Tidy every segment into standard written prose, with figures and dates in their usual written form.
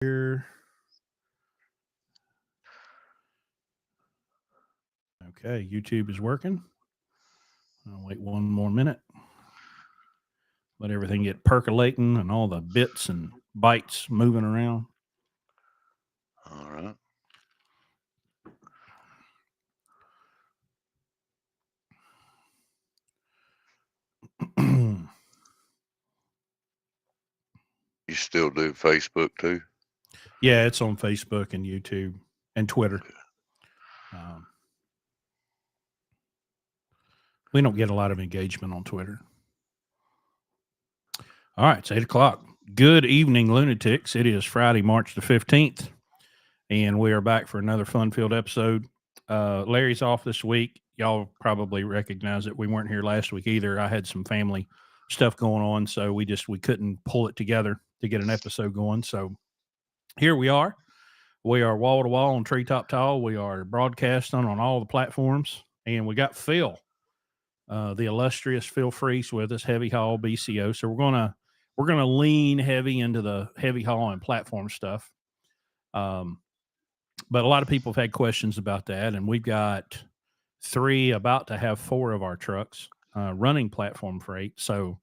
Here. Okay, YouTube is working. I'll wait one more minute. Let everything get percolating and all the bits and bytes moving around. All right. You still do Facebook too? Yeah, it's on Facebook and YouTube and Twitter. Um, we don't get a lot of engagement on Twitter. All right, it's 8 o'clock. Good evening, lunatics. It is Friday, March the 15th, and we are back for another fun-filled episode. Larry's off this week. Y'all probably recognize it. We weren't here last week either. I had some family stuff going on, so we couldn't pull it together to get an episode going. So here we are. We are wall to wall on Treetop Tall. We are broadcasting on all the platforms, and we got Phil, the illustrious Phil Frese, with us, heavy haul BCO. So we're gonna lean heavy into the heavy haul and platform stuff. Um, but a lot of people have had questions about that, and we've got about to have four of our trucks running platform freight. So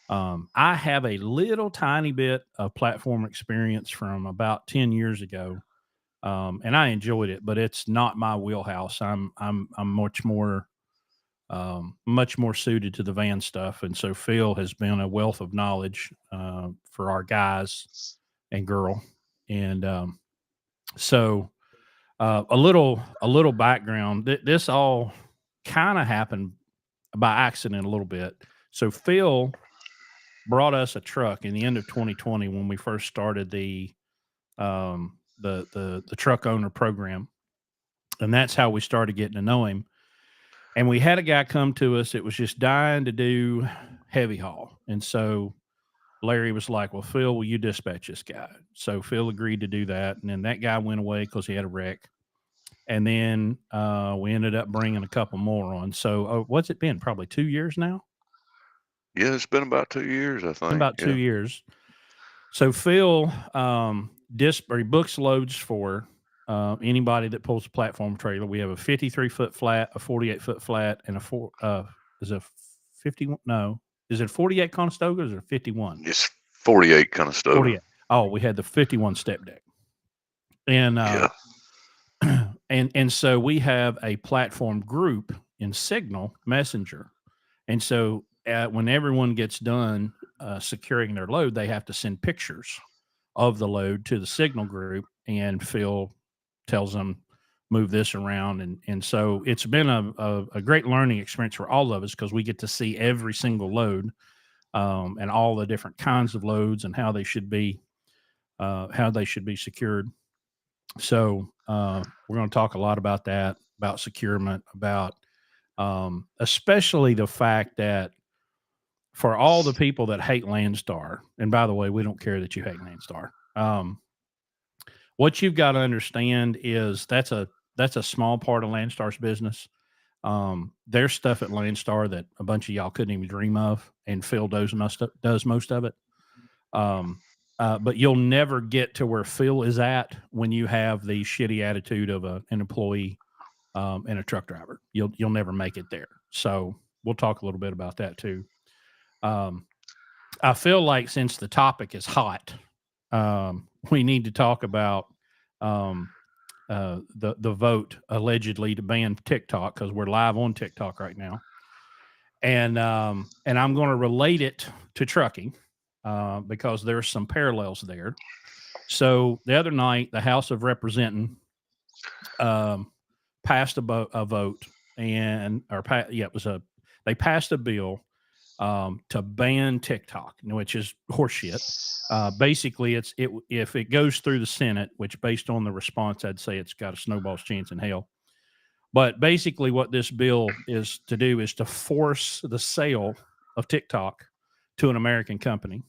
I have a little tiny bit of platform experience from about 10 years ago, and I enjoyed it, but it's not my wheelhouse. I'm much more suited to the van stuff, and so Phil has been a wealth of knowledge for our guys and girl, and so a little background. This all kind of happened by accident a little bit. So Phil brought us a truck in the end of 2020 when we first started the truck owner program, and that's how we started getting to know him. And we had a guy come to us that was just dying to do heavy haul, and so Larry was like, "Well, Phil, will you dispatch this guy?" So Phil agreed to do that, and then that guy went away because he had a wreck. And then we ended up bringing a couple more on. So what's it been? Probably 2 years now. Yeah, it's been about 2 years, I Been think. about two Yeah. years. So Phil he books loads for anybody that pulls a platform trailer. We have a 53-foot flat, a 48-foot flat, and is a 51. No, is it 48 Conestoga or is it 51? It's 48 kind of stuff. 48. Oh, we had the 51 step deck, and Yeah. and so we have a platform group in Signal Messenger, and so when everyone gets done securing their load, they have to send pictures of the load to the Signal group, and Phil tells them move this around, and so it's been a great learning experience for all of us because we get to see every single load, and all the different kinds of loads and how they should be secured. So we're going to talk a lot about that, about securement, about especially the fact that for all the people that hate Landstar, and by the way, we don't care that you hate Landstar. What you've got to understand is that's a small part of Landstar's business. There's stuff at Landstar that a bunch of y'all couldn't even dream of, and Phil does most of it. But you'll never get to where Phil is at when you have the shitty attitude of an employee and a truck driver. You'll never make it there. So we'll talk a little bit about that too. Um, I feel like since the topic is hot, we need to talk about the vote allegedly to ban TikTok because we're live on TikTok right now, and I'm going to relate it to trucking because there's some parallels there. So the other night, the House of Representatives passed a vote, they passed a bill to ban TikTok, which is horseshit. Basically, if it goes through the Senate, which based on the response, I'd say it's got a snowball's chance in hell. But basically, what this bill is to do is to force the sale of TikTok to an American company,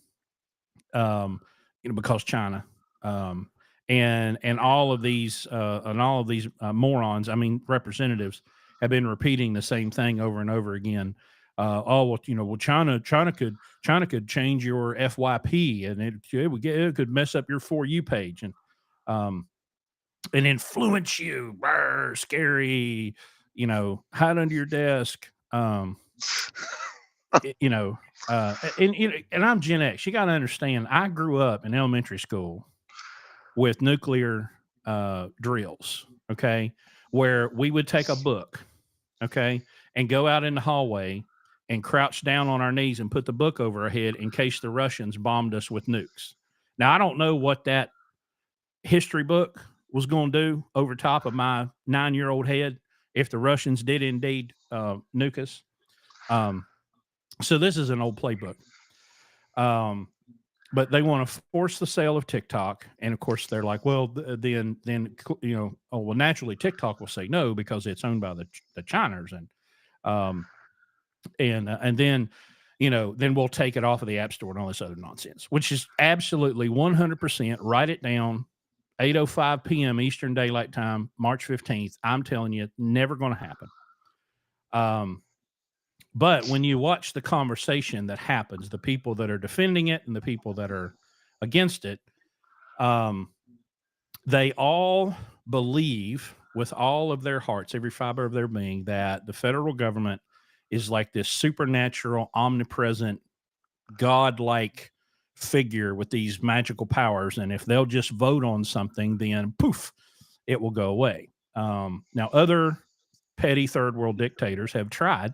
because China, um, and all of these morons, I mean representatives, have been repeating the same thing over and over again. China could change your FYP, and it could mess up your For You page and influence you. Brr, scary, hide under your desk. And I'm Gen X. You got to understand. I grew up in elementary school with nuclear drills. Okay, where we would take a book, okay, and go out in the hallway and crouch down on our knees and put the book over our head in case the Russians bombed us with nukes. Now, I don't know what that history book was going to do over top of my 9-year-old head if the Russians did indeed nuke us. So this is an old playbook. But they want to force the sale of TikTok, and of course they're like, well, then naturally TikTok will say no because it's owned by the Chiners, and then then we'll take it off of the App Store and all this other nonsense, which is absolutely 100%. Write it down. 8:05 p.m. Eastern Daylight Time, March 15th. I'm telling you, never going to happen. But when you watch the conversation that happens, the people that are defending it and the people that are against it, they all believe with all of their hearts, every fiber of their being, that the federal government is like this supernatural, omnipresent, godlike figure with these magical powers. And if they'll just vote on something, then poof, it will go away. Now, other petty third world dictators have tried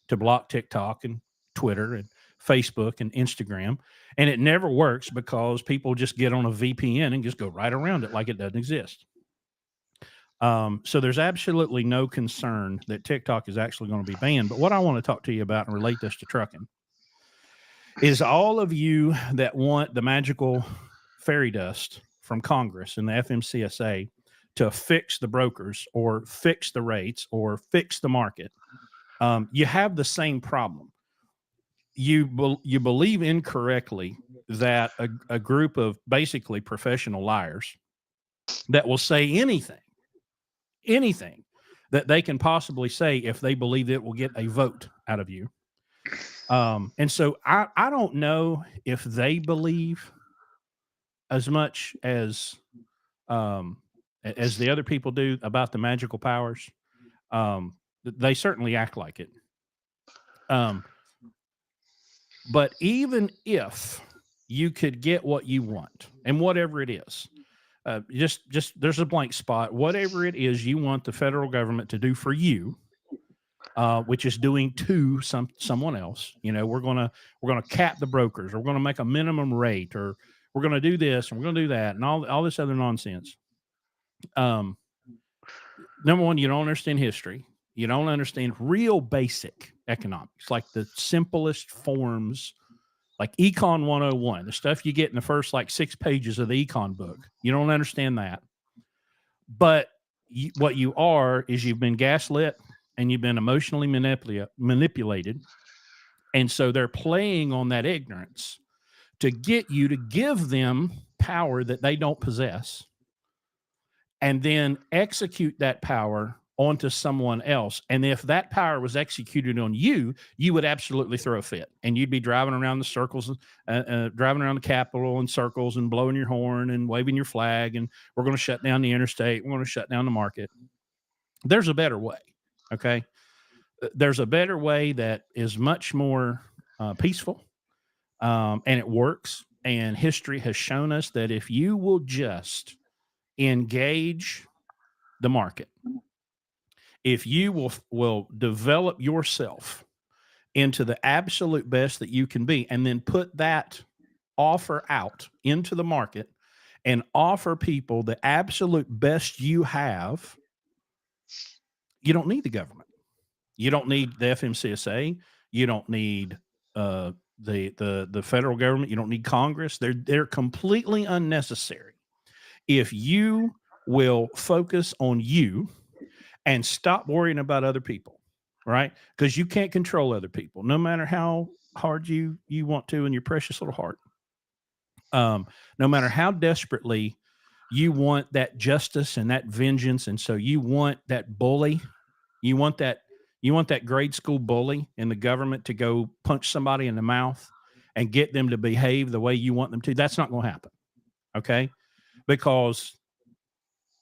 to block TikTok and Twitter and Facebook and Instagram, and it never works because people just get on a VPN and just go right around it like it doesn't exist. So there's absolutely no concern that TikTok is actually going to be banned. But what I want to talk to you about and relate this to trucking is all of you that want the magical fairy dust from Congress and the FMCSA to fix the brokers or fix the rates or fix the market. You have the same problem. You believe incorrectly that a group of basically professional liars that will say anything that they can possibly say if they believe it will get a vote out of you. And so I don't know if they believe as much as the other people do about the magical powers. They certainly act like it. But even if you could get what you want, and whatever it is, just there's a blank spot. Whatever it is you want the federal government to do for you, which is doing to someone else. We're gonna cap the brokers, or we're gonna make a minimum rate, or we're gonna do this and we're gonna do that, and all this other nonsense. Number one, you don't understand history. You don't understand real basic economics, like the simplest forms, like Econ 101, the stuff you get in the first 6 pages of the econ book. You don't understand that. But what you are is you've been gaslit and you've been emotionally manipulated. And so they're playing on that ignorance to get you to give them power that they don't possess, and then execute that power onto someone else. And if that power was executed on you, you would absolutely throw a fit, and you'd be driving around the circles, driving around the Capitol in circles and blowing your horn and waving your flag. And we're going to shut down the interstate. We're going to shut down the market. There's a better way. Okay. There's a better way that is much more peaceful, and it works. And history has shown us that if you will just engage the market, if you will develop yourself into the absolute best that you can be, and then put that offer out into the market and offer people the absolute best you have, you don't need the government. You don't need the FMCSA. You don't need the federal government. You don't need Congress. They're completely unnecessary if you will focus on you and stop worrying about other people, right? Because you can't control other people, no matter how hard you want to in your precious little heart. No matter how desperately you want that justice and that vengeance, and so you want that bully, you want that You want that grade school bully in the government to go punch somebody in the mouth and get them to behave the way you want them to? That's not going to happen. Okay. Because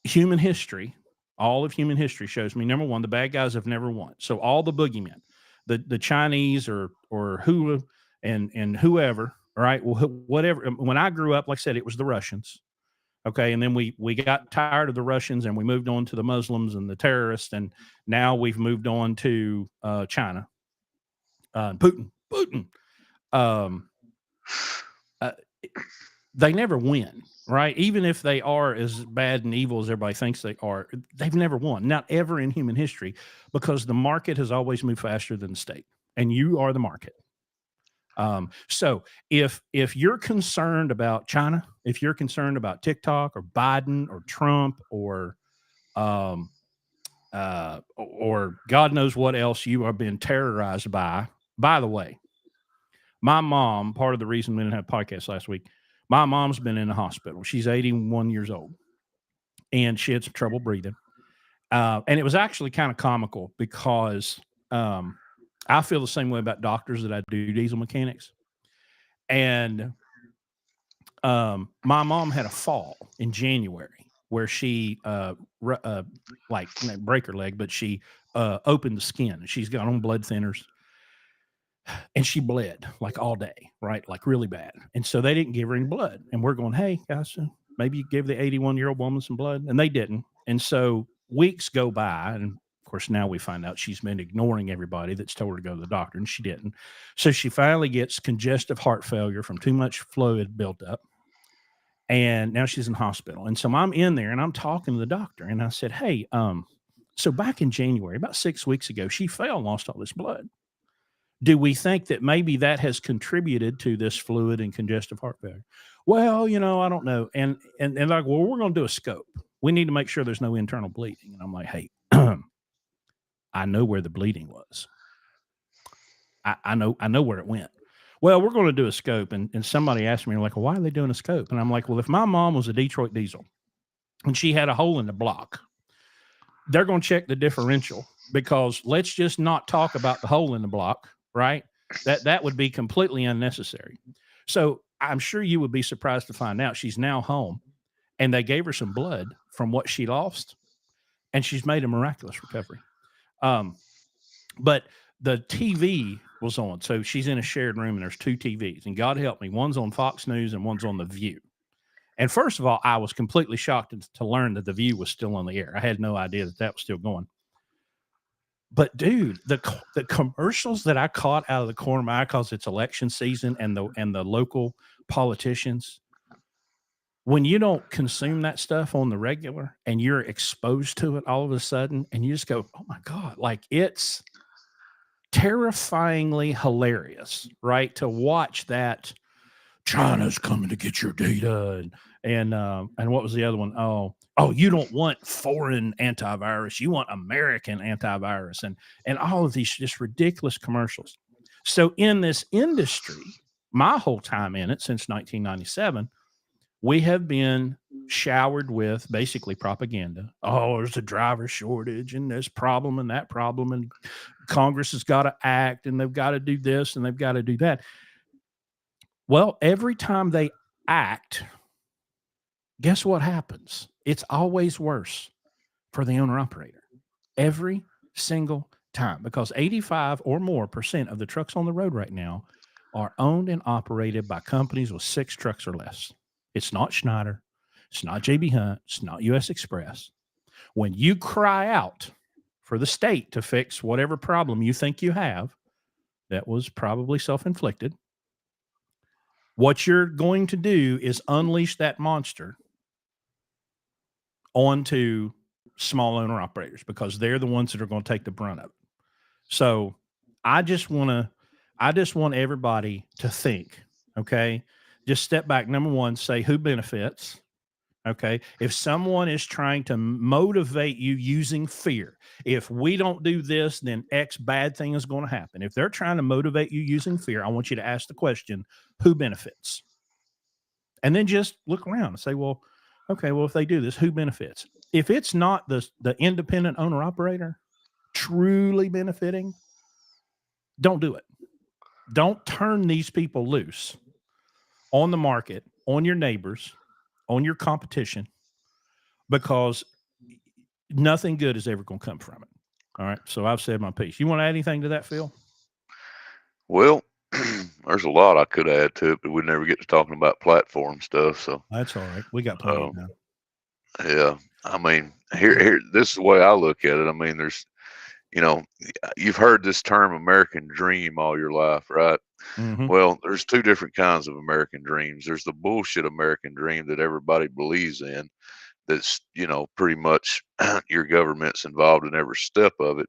human history, all of human history shows me, number one, the bad guys have never won. So all the boogeymen, the Chinese or Hulu and whoever, right? Well, whatever. When I grew up, like I said, it was the Russians. Okay. And then we got tired of the Russians and we moved on to the Muslims and the terrorists. And now we've moved on to China, Putin. Um, uh, they never win, right? Even if they are as bad and evil as everybody thinks they are, they've never won, not ever in human history, because the market has always moved faster than the state, and you are the market. So if you're concerned about China, if you're concerned about TikTok or Biden or Trump or God knows what else you are being terrorized by the way, my mom, part of the reason we didn't have podcasts last week, my mom's been in the hospital. She's 81 years old and she had some trouble breathing. And it was actually kind of comical because I feel the same way about doctors that I do diesel mechanics. And my mom had a fall in January where she break her leg, but she opened the skin. She's got on blood thinners and she bled like all day, right? Like really bad. And so they didn't give her any blood. And we're going, hey, guys, maybe you give the 81-year-old woman some blood. And they didn't. And so weeks go by. And of course, now we find out she's been ignoring everybody that's told her to go to the doctor, and she didn't. So she finally gets congestive heart failure from too much fluid built up. And now she's in hospital. And so I'm in there and I'm talking to the doctor. And I said, hey, so back in January, about 6 weeks ago, she fell and lost all this blood. Do we think that maybe that has contributed to this fluid and congestive heart failure? Well, I don't know. And like, well, we're going to do a scope. We need to make sure there's no internal bleeding. And I'm like, hey, I know where the bleeding was. I know where it went. Well, we're going to do a scope. And somebody asked me, like, well, why are they doing a scope? And I'm like, well, if my mom was a Detroit diesel and she had a hole in the block, they're going to check the differential, because let's just not talk about the hole in the block. Right? That would be completely unnecessary. So I'm sure you would be surprised to find out she's now home and they gave her some blood from what she lost and she's made a miraculous recovery. But the TV was on. So she's in a shared room and there's two TVs, and God help me, one's on Fox News and one's on The View. And first of all, I was completely shocked to learn that The View was still on the air. I had no idea that was still going. But dude, the commercials that I caught out of the corner of my eye, because it's election season and the local politicians, when you don't consume that stuff on the regular and you're exposed to it all of a sudden, and you just go, oh my God, like it's terrifyingly hilarious, right? To watch that China's coming to get your data and what was the other one? Oh, you don't want foreign antivirus. You want American antivirus and all of these just ridiculous commercials. So in this industry, my whole time in it since 1997, we have been showered with basically propaganda. Oh, there's a driver shortage and this problem and that problem, and Congress has got to act and they've got to do this and they've got to do that. Well, every time they act, guess what happens? It's always worse for the owner-operator. Every single time, because 85% or more of the trucks on the road right now are owned and operated by companies with 6 trucks or less. It's not Schneider. It's not JB Hunt. It's not US Express. When you cry out for the state to fix whatever problem you think you have, that was probably self-inflicted. What you're going to do is unleash that monster onto small owner operators, because they're the ones that are going to take the brunt of it. So I just want everybody to think, okay, just step back. Number one, say who benefits. Okay. If someone is trying to motivate you using fear, if we don't do this, then X bad thing is going to happen. If they're trying to motivate you using fear, I want you to ask the question, who benefits? And then just look around and say, well, okay, well, if they do this, who benefits? If it's not the independent owner operator, truly benefiting, don't do it. Don't turn these people loose on the market, on your neighbors, on your competition, because nothing good is ever going to come from it. All right. So I've said my piece. You want to add anything to that, Phil? Well, there's a lot I could add to it, but we never get to talking about platform stuff. So That's all right. We got plenty of um, time. yeah, I mean, here, this is the way I look at it. I mean, there's, you know, you've heard this term American dream all your life, right? Mm-hmm. Well, there's two different kinds of American dreams. There's the bullshit American dream that everybody believes in. That's, pretty much your government's involved in every step of it.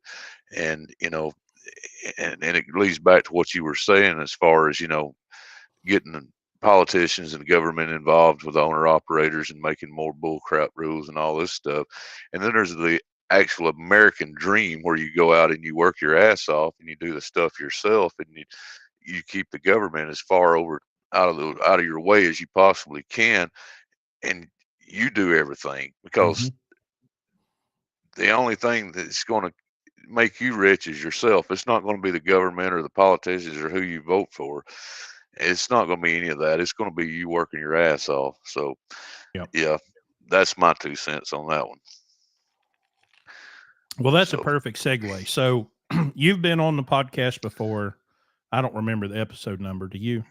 And, and it leads back to what you were saying as far as, getting the politicians and government involved with owner operators and making more bullcrap rules and all this stuff. And then there's the actual American dream where you go out and you work your ass off and you do the stuff yourself, and you keep the government as far out of your way as you possibly can, and you do everything, Mm-hmm. because the only thing that's going to make you rich is yourself. It's not going to be the government or the politicians or who you vote for. It's not going to be any of that. It's going to be you working your ass off. So, Yep. yeah, that's my 2 cents on that one. Well, that's a So, perfect segue. So you've been on the podcast before. I don't remember the episode number. Do you?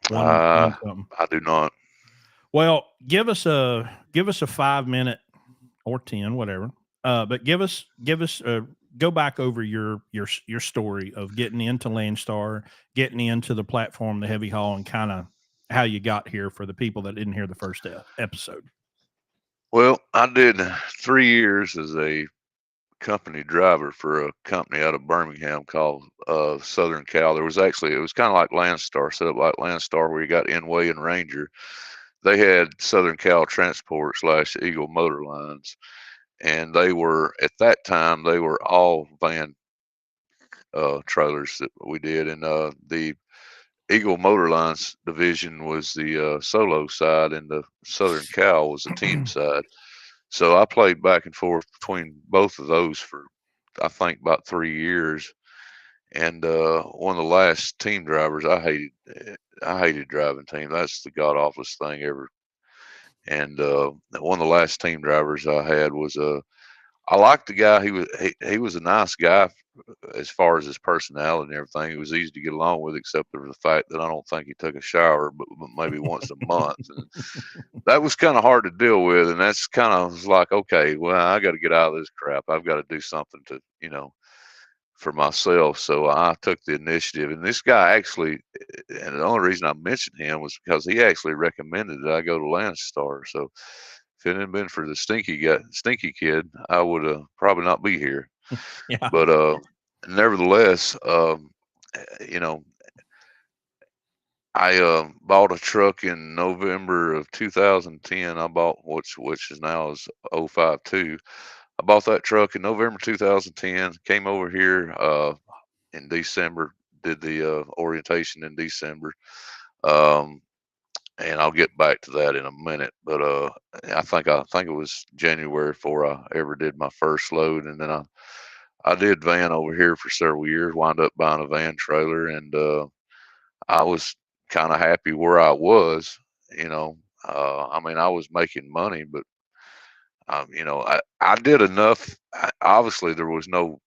One something. I do not. Well, give us a 5 minute or 10, whatever. But give us go back over your story of getting into Landstar, getting into the platform, the heavy haul, and kind of how you got here for the people that didn't hear the first episode. Well, I did 3 years as a company driver for a company out of Birmingham called Southern Cal. It was kind of like Landstar, set up like Landstar, where you got Enway and Ranger. They had Southern Cal Transport / Eagle Motor Lines, and they were, at that time, they were all van trailers that we did. And the Eagle Motor Lines division was the solo side, and the Southern Cal was the team side. So I played back and forth between both of those for, I think, about 3 years. And one of the last team drivers, I hated driving team. That's the god awfulest thing ever. And one of the last team drivers I had was I liked the guy. He was a nice guy as far as his personality and everything. He was easy to get along with, except for the fact that I don't think he took a shower, but maybe once a month. And that was kind of hard to deal with. And that's kind of like, okay, well, I got to get out of this crap. I've got to do something to, for myself. So I took the initiative. And this guy actually, and the only reason I mentioned him was because he actually recommended that I go to Landstar. So if it hadn't been for the stinky kid, I would probably not be here. Yeah. But nevertheless, you know, I bought a truck in November of 2010. I bought which is now is 052. I bought that truck in November 2010. Came over here in December. Did the orientation in December. Um, and I'll get back to that in a minute. But I think it was January before I ever did my first load, and then I did van over here for several years. Wound up buying a van trailer, and I was kind of happy where I was. I mean, I was making money, but I did enough. Obviously, there was no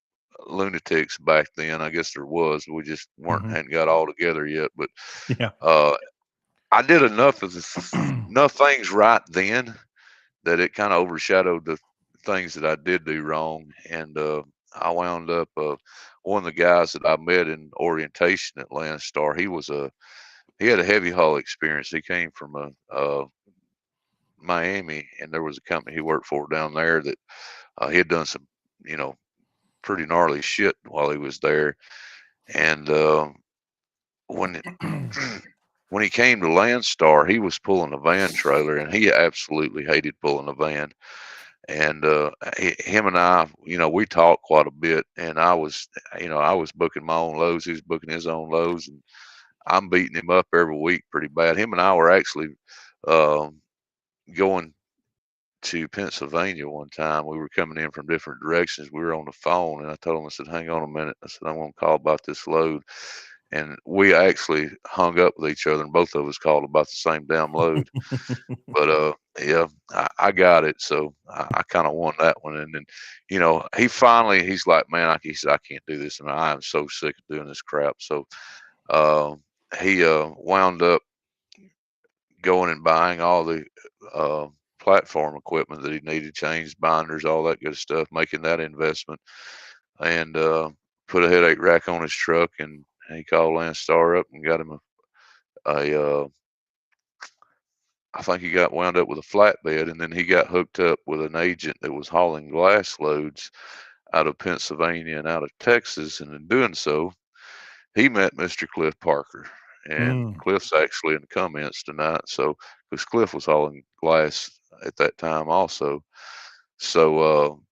lunatics back then. I guess there was. We just hadn't got all together yet. But Yeah. I did enough things right then that it kind of overshadowed the things that I did do wrong. And I wound up one of the guys that I met in orientation at Landstar. He had a heavy haul experience. He came from Miami, and there was a company he worked for down there that he had done some, you know, pretty gnarly shit while he was there. And when when he came to Landstar, he was pulling a van trailer, and he absolutely hated pulling a van. And him and I, we talked quite a bit. And I was booking my own loads. He was booking his own loads, and I'm beating him up every week pretty bad. Him and I were actually going to Pennsylvania one time. We were coming in from different directions. We were on the phone, and I told him, I said, "Hang on a minute." I said, "I'm going to call about this load." And we actually hung up with each other, and both of us called about the same damn load. But yeah, I got it, so I kind of won that one. And then, he's like, "Man," he said, "I can't do this, and I am so sick of doing this crap." So uh, he wound up going and buying all the uh, platform equipment that he needed, chains, binders, all that good stuff, making that investment, and put a headache rack on his truck. And he called Landstar up and got him a I think he got wound up with a flatbed, and then he got hooked up with an agent that was hauling glass loads out of Pennsylvania and out of Texas. And in doing so, he met Mr. Cliff Parker. And Mm. Cliff's actually in the comments tonight. So, because Cliff was hauling glass at that time also. So,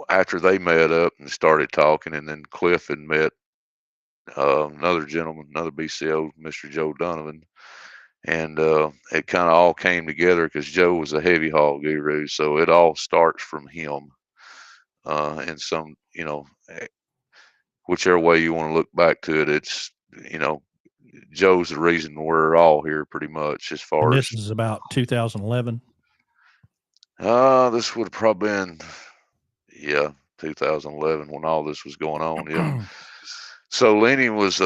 after they met up and started talking, and then Cliff had met another gentleman, another BCO, Mr. Joe Donovan. And it kind of all came together because Joe was a heavy haul guru. So it all starts from him. And some, whichever way you want to look back to it, it's, you know, Joe's the reason we're all here pretty much as And far as, this is about 2011. this would have probably been, yeah, 2011 when all this was going on. Yeah. So Lenny was,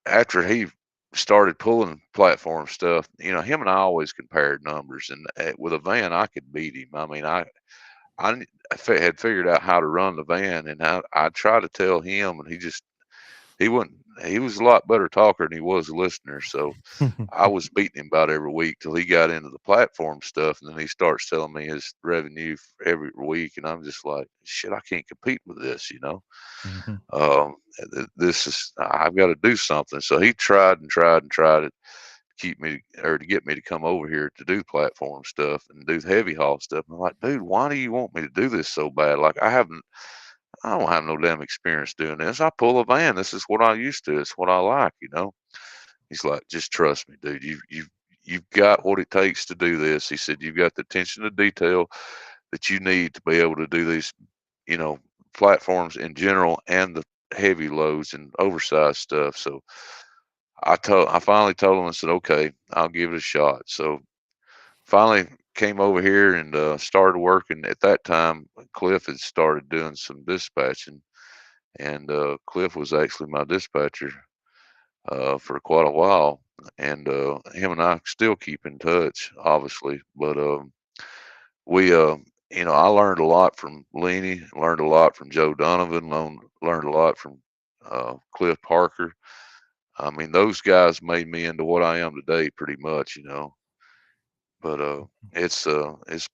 after he started pulling platform stuff, him and I always compared numbers, and with a van, I could beat him. I mean, had figured out how to run the van, and I tried to tell him, and he wouldn't. He was a lot better talker than he was a listener. So I was beating him about every week till he got into the platform stuff, and then he starts telling me his revenue every week, and I'm just like, shit, I can't compete with this. Mhm. This is I've got to do something. So he tried and tried and tried it to keep me or to get me to come over here to do platform stuff and do heavy haul stuff. And I'm like, dude, why do you want me to do this so bad? Like I don't have no damn experience doing this. I pull a van. This is what I used to. It's what I like. He's like, just trust me, dude. You've got what it takes to do this. He said, you've got the attention to detail that you need to be able to do these, you know, platforms in general and the heavy loads and oversized stuff. So I finally told him, I said, okay, I'll give it a shot. So finally came over here and started working. At that time, Cliff had started doing some dispatching, and Cliff was actually my dispatcher for quite a while. And him and I still keep in touch, obviously. But we, I learned a lot from Leany, learned a lot from Joe Donovan, learned a lot from Cliff Parker. I mean, those guys made me into what I am today, pretty much. But it's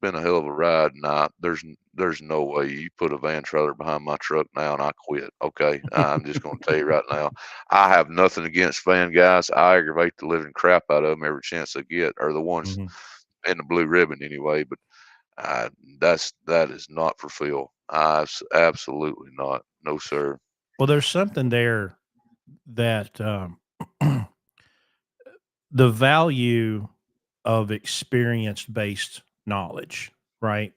been a hell of a ride, and there's no way you put a van trailer behind my truck now and I quit. Okay, I'm just going to tell you right now, I have nothing against van guys. I aggravate the living crap out of them every chance I get, or the ones Mhm. in the blue ribbon anyway. But uh, that is not for Phil. Absolutely not. No sir. Well, there's something there that the value of experience based knowledge, right?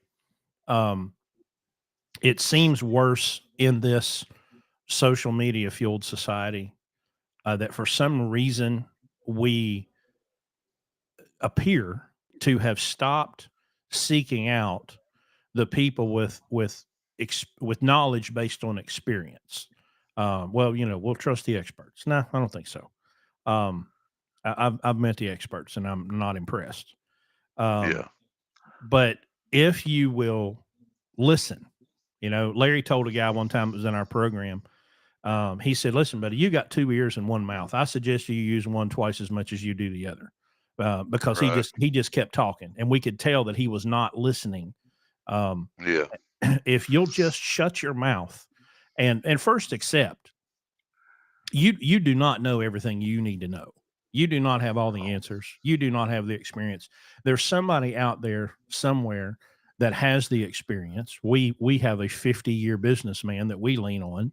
Um, it seems worse in this social media fueled society that for some reason we appear to have stopped seeking out the people with knowledge based on experience. Well, we'll trust the experts. No, I don't think so. Um, I've met the experts and I'm not impressed. Yeah. But if you will listen, Larry told a guy one time that was in our program. He said, "Listen, buddy, you got two ears and one mouth. I suggest you use one twice as much as you do the other." Because he Right. just kept talking, and we could tell that he was not listening. Um, Yeah. if you'll just shut your mouth and first accept you do not know everything you need to know. You do not have all the answers. You do not have the experience. There's somebody out there somewhere that has the experience. We have a 50-year businessman that we lean on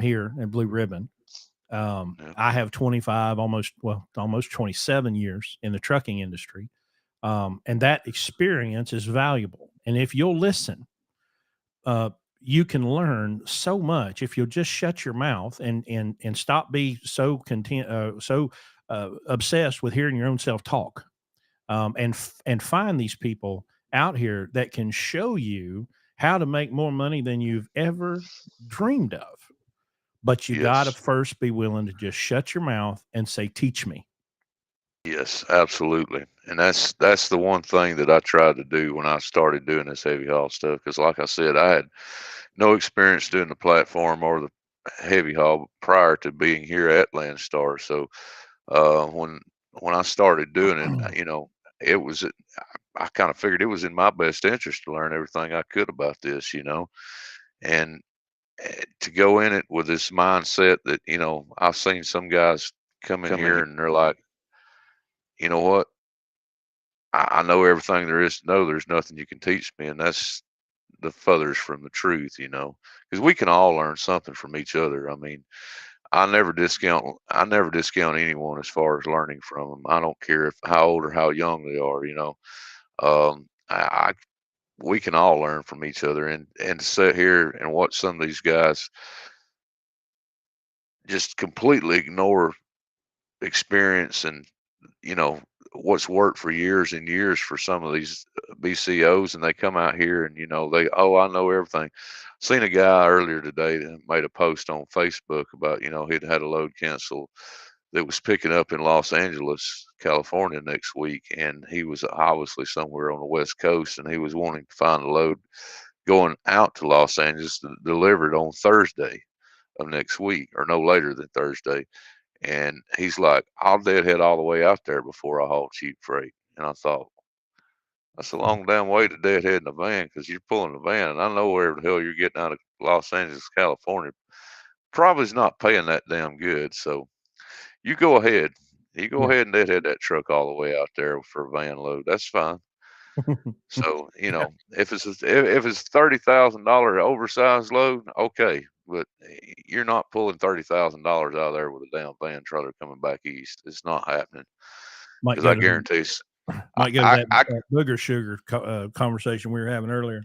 here in Blue Ribbon. Yeah. I have 25, almost 27 years in the trucking industry. And that experience is valuable. And if you'll listen, you can learn so much if you'll just shut your mouth and stop being so obsessed with hearing your own self talk, and find these people out here that can show you how to make more money than you've ever dreamed of. But you got to Yes. first be willing to just shut your mouth and say, "Teach me." Yes, absolutely. And that's the one thing that I tried to do when I started doing this heavy haul stuff. Because like I said, I had no experience doing the platform or the heavy haul prior to being here at Landstar. So when I started doing it, it was I kind of figured it was in my best interest to learn everything I could about this, and to go in it with this mindset that I've seen some guys come in here and they're like, you know what? I know everything there is to know. There's nothing you can teach me, and that's the furthest from the truth, because we can all learn something from each other. I mean, I never discount anyone as far as learning from them. I don't care if how old or how young they are. I we can all learn from each other, and sit here and watch some of these guys just completely ignore experience and what's worked for years and years for some of these BCOs, and they come out here and I know everything. Seen a guy earlier today that made a post on Facebook about he'd had a load cancel that was picking up in Los Angeles, California next week, and he was obviously somewhere on the West Coast, and he was wanting to find a load going out to Los Angeles to deliver it on Thursday of next week, or no later than Thursday. And he's like, I'll deadhead all the way out there before I haul cheap freight. And I thought, that's a long damn way to deadhead in a van, because you're pulling a van, and I know where the hell you're getting out of Los Angeles, California. Probably is not paying that damn good. So you go ahead. You go Yeah. ahead and deadhead that truck all the way out there for a van load. That's fine. So, if it's $30,000 oversized load, okay, but you're not pulling $30,000 out of there with a damn van trailer coming back east. It's not happening, Might because go I to guarantee. might go to I, that I, booger sugar conversation we were having earlier.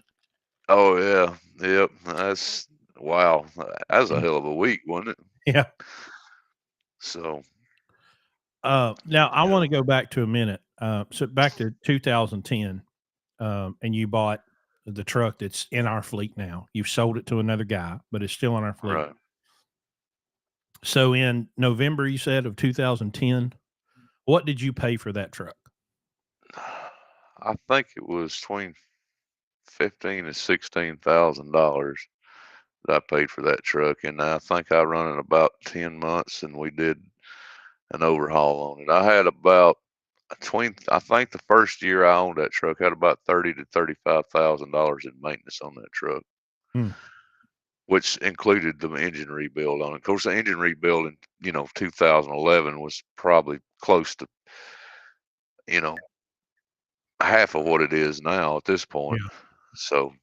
oh yeah, yep. That's wow. That's a hell of a week, wasn't it? Yeah. So Now I yeah, want to go back to a minute. So back to 2010, and you bought the truck that's in our fleet now. You've sold it to another guy, but it's still in our fleet. right. So in November, you said, of 2010, what did you pay for that truck? I think it was between $15,000 and $16,000 that I paid for that truck, and I think I run it about 10 months, and we did an overhaul on it. I had about I think the first year I owned that truck, I had about $30,000 to $35,000 in maintenance on that truck, Hmm. which included the engine rebuild on it. Of course, the engine rebuild in 2011 was probably close to you know half of what it is now at this point. So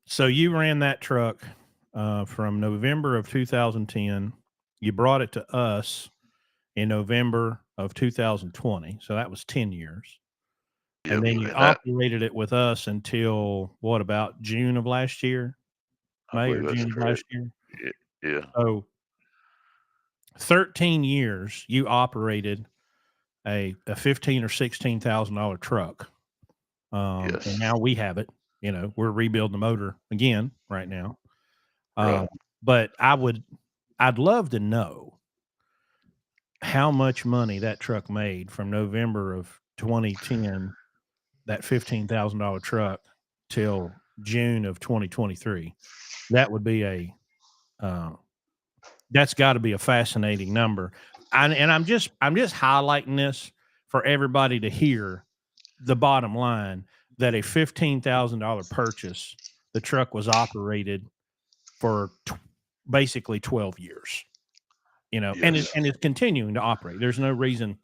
So you ran that truck from November of 2010. You brought it to us in November of 2020. So that was 10 years. yeah, And then you and that operated it with us until what, about June of last year? I May or believe that's June of last correct. year? Yeah, So 13 years you operated a 15 or $16,000 truck. And yes, now we have it. We're rebuilding the motor again right now. right. But I'd love to know how much money that truck made from November of 2010, that $15,000 truck, till June of 2023. That would be uh, that's got to be a fascinating number. And I'm just highlighting this for everybody to hear the bottom line, that a $15,000 purchase, the truck was operated for basically 12 years, and Yes, it's continuing to operate. There's no reason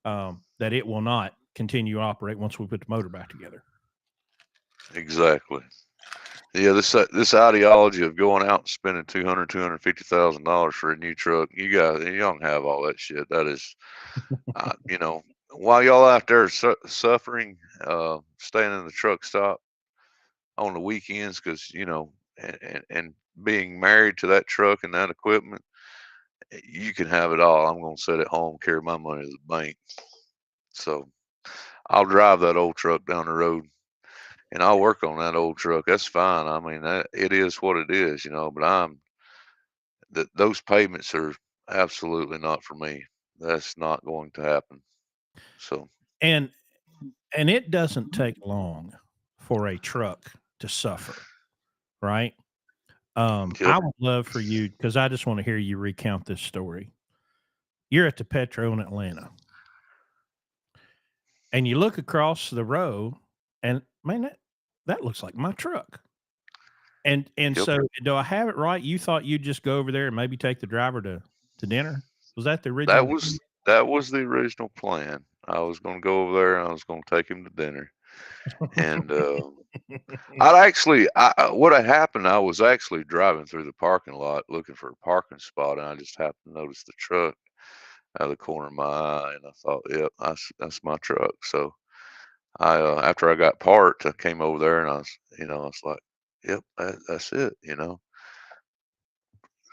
that it will not continue to operate once we put the motor back together. exactly. Yeah, this ideology of going out and spending $250,000 for a new truck, you don't have all that shit. That is, you know, while y'all out there suffering, staying in the truck stop on the weekends, because and being married to that truck and that equipment, you can have it all. I'm gonna sit at home, carry my money to the bank. So I'll drive that old truck down the road, and I'll work on that old truck. That's fine. I mean, it is what it is, But those payments are absolutely not for me. That's not going to happen. So And and it doesn't take long for a truck to suffer, right? yep, I would love for you, because I just want to hear you recount this story. You're at the Petro in Atlanta, and you look across the road, and man, that looks like my truck. And yep. so, do I have it right? You thought you'd just go over there and maybe take the driver to dinner? Was that the That original? was that was the original plan. I was going to go over there and I was going to take him to dinner. And what had happened, I was actually driving through the parking lot looking for a parking spot, and I just happened to notice the truck out of the corner of my eye, and I thought, yep, that's my truck. So after I got parked, I came over there and I was like, yep, that's it.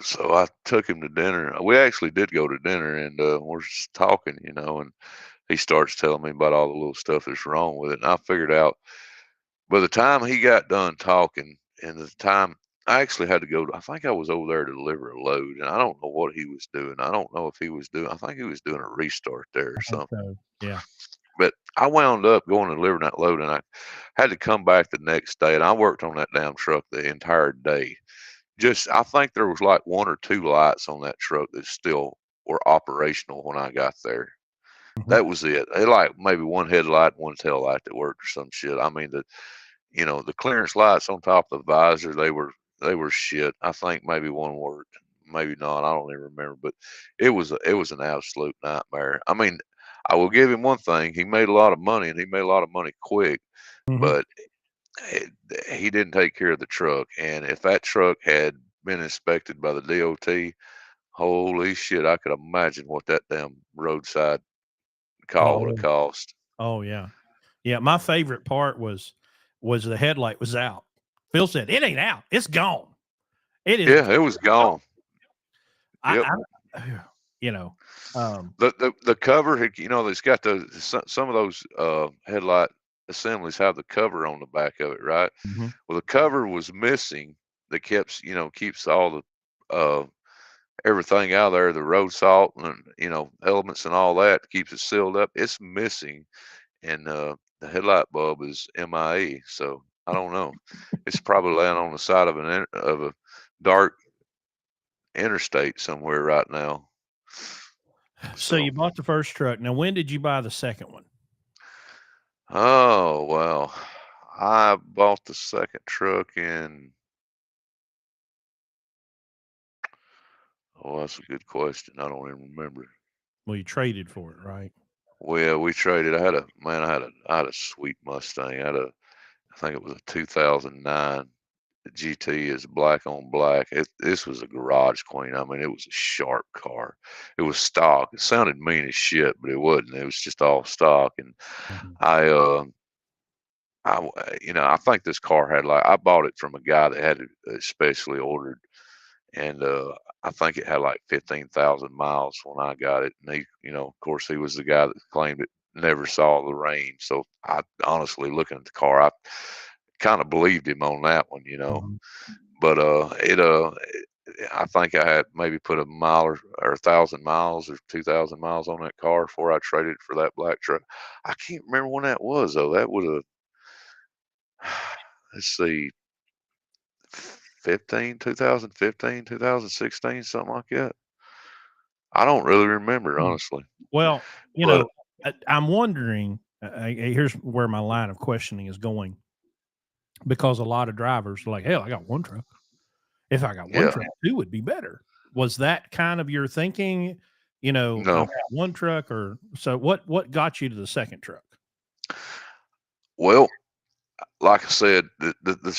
So I took him to dinner. We actually did go to dinner, and we're just talking, and he starts telling me about all the little stuff that's wrong with it. And I figured out by the time he got done talking, and the time I actually had to go, I think I was over there to deliver a load, and I don't know what he was doing. I don't know if he was doing, I think he was doing a restart there or I think something. so. Yeah. But I wound up going and delivering that load, and I had to come back the next day, and I worked on that damn truck the entire day. I think there was like one or two lights on that truck that still were operational when I got there. Mhm. That was it. They like maybe one headlight, one tail light that worked or some shit. I mean, the clearance lights on top of the visor, they were shit. I think maybe one worked, maybe not. I don't even remember, but it was an absolute nightmare. I mean, I will give him one thing. He made a lot of money, and he made a lot of money quick, Mhm. but it, he didn't take care of the truck. And if that truck had been inspected by the DOT, holy shit, I could imagine what that damn roadside call would have Oh, cost. oh yeah. Yeah, my favorite part was the headlight was out. Phil said, "It ain't out. It's gone. It is Yeah, it was gone." gone. Yep. I you know, um, The cover, it's got some of those headlight assemblies have the cover on the back of it, right? mhm. Well, the cover was missing. That keeps all the uh, everything out there, the road salt and elements and all that keeps it sealed up. It's missing, and the headlight bulb is MIA. So I don't know. It's probably laying on the side of of a dark interstate somewhere right now. So you So, bought the first truck. Now, when did you buy the second one? oh well, I bought the second truck in. Oh, that's a good question. I don't even remember. Well, you traded for it, right? Well, we traded. I had a sweet Mustang. I think it was a 2009 GT. Is black on black. This was a garage queen. I mean, it was a sharp car. It was stock. It sounded mean as shit, but it wasn't. It was just all stock. And Mhm. I, I think this car had like I bought it from a guy that had it specially ordered, and I think it had like 15,000 miles when I got it. And of course, he was the guy that claimed it never saw the rain. So I honestly, looking at the car, I kind of believed him on that one. Mhm. But I think I had maybe put a mile or 1,000 miles or 2,000 miles on that car before I traded it for that black truck. I can't remember when that was though. That would have, let's see, 2015, 2016, something like that. I don't really remember, Mhm. honestly. Well, But I'm wondering. Here's where my line of questioning is going, because a lot of drivers are like, "Hell, I got one truck. If I got one yeah, truck, two would be better." Was that kind of your thinking? I've no. got one truck, or so. What got you to the second truck? Well, like I said, the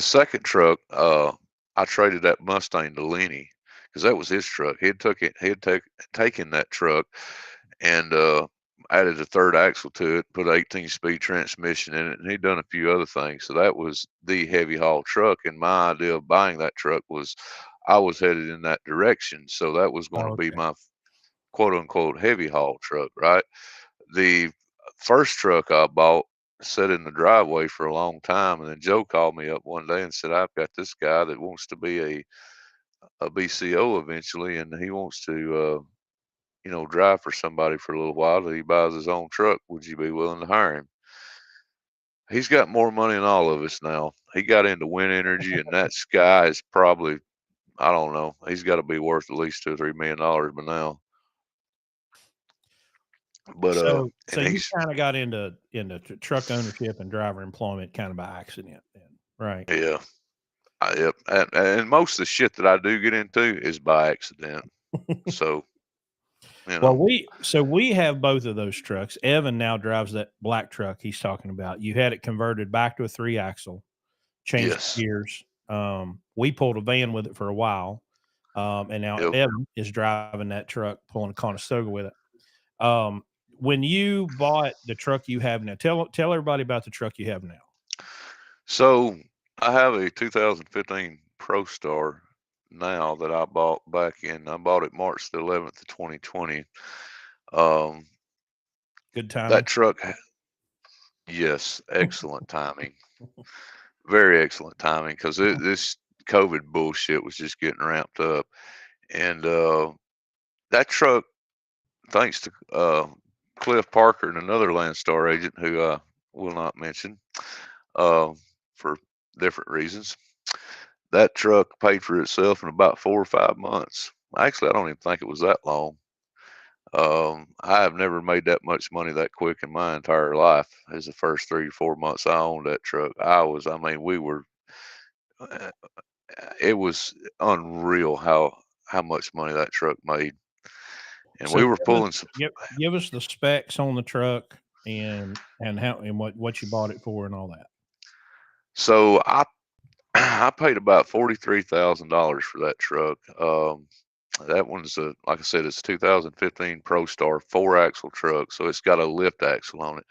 second truck, I traded that Mustang to Lenny because that was his truck. He had taken that truck, and added a third axle to it, put an 18-speed transmission in it, and he'd done a few other things. So that was the heavy haul truck. And my idea of buying that truck was I was headed in that direction. So that was going to be Okay. my quote unquote heavy haul truck, right? The first truck I bought sat in the driveway for a long time, and then Joe called me up one day and said, "I've got this guy that wants to be a BCO eventually, and he wants to drive for somebody for a little while till he buys his own truck. Would you be willing to hire him?" He's got more money than all of us now. He got into wind energy, and that sky is probably, I don't know, he's got to be worth at least $2 or $3 million by now. But So and you he's kind of got into truck ownership and driver employment kind of by accident, then, right? yeah, yep. And most of the shit that I do get into is by accident. So Well, we have both of those trucks. Evan now drives that black truck he's talking about. You had it converted back to a 3-axle, changed yes, gears. We pulled a van with it for a while, and now yep. Evan is driving that truck, pulling a Conestoga with it. When you bought the truck you have now, tell everybody about the truck you have now. So I have a 2015 ProStar now that I bought I bought it March the 11th of 2020. Um, Good timing. that truck, yes, excellent timing, very excellent timing, because this COVID bullshit was just getting ramped up, and that truck, thanks to Cliff Parker and another Landstar agent who I will not mention uh, for different reasons. That truck paid for itself in about 4 or 5 months. Actually, I don't even think it was that long. I have never made that much money that quick in my entire life. As the first 3 or 4 months I owned that truck, we were, uh, it was unreal how much money that truck made, and So we were pulling some. give us the specs on the truck and how and what you bought it for and all that. So I paid about $43,000 for that truck. That one's like I said, it's a 2015 ProStar 4-axle truck, so it's got a lift axle on it.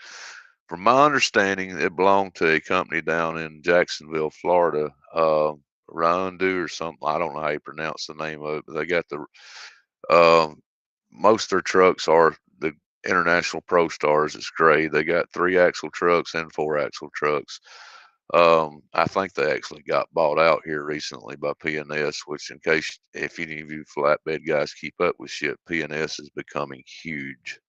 From my understanding, it belonged to a company down in Jacksonville, Florida, Rundu or something. I don't know how you pronounce the name of it, but they got um, most of their trucks are the International ProStars. It's gray. They got 3-axle trucks and 4-axle trucks. I think they actually got bought out here recently by P&S, which, in case if any of you flatbed guys keep up with shit, P&S is becoming huge.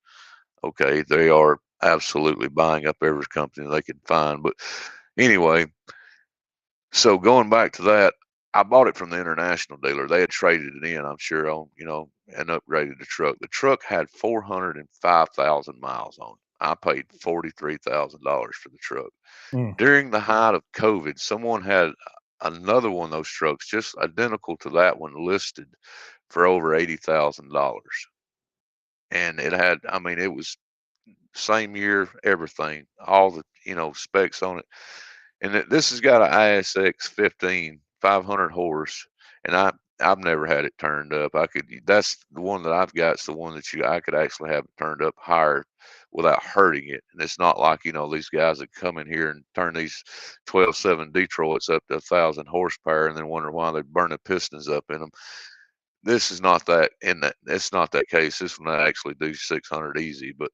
Okay, they are absolutely buying up every company they can find. But anyway, so going back to that, I bought it from the international dealer. They had traded it in, I'm sure, and upgraded the truck. The truck had 405,000 miles on it. I paid $43,000 for the truck. Mm. During the height of COVID, someone had another one of those trucks just identical to that one listed for over $80,000. And it was same year, everything, all the, specs on it. And this has got an ISX 15, 500 horse. And I've never had it turned up. That's the one that I've got. It's the one that I could actually have it turned up higher without hurting it. And it's not like, these guys that come in here and turn these 12.7 Detroits up to 1,000 horsepower and then wonder why they burn the pistons up in them. This is not that, it's not that case. This one I actually do 600 easy, but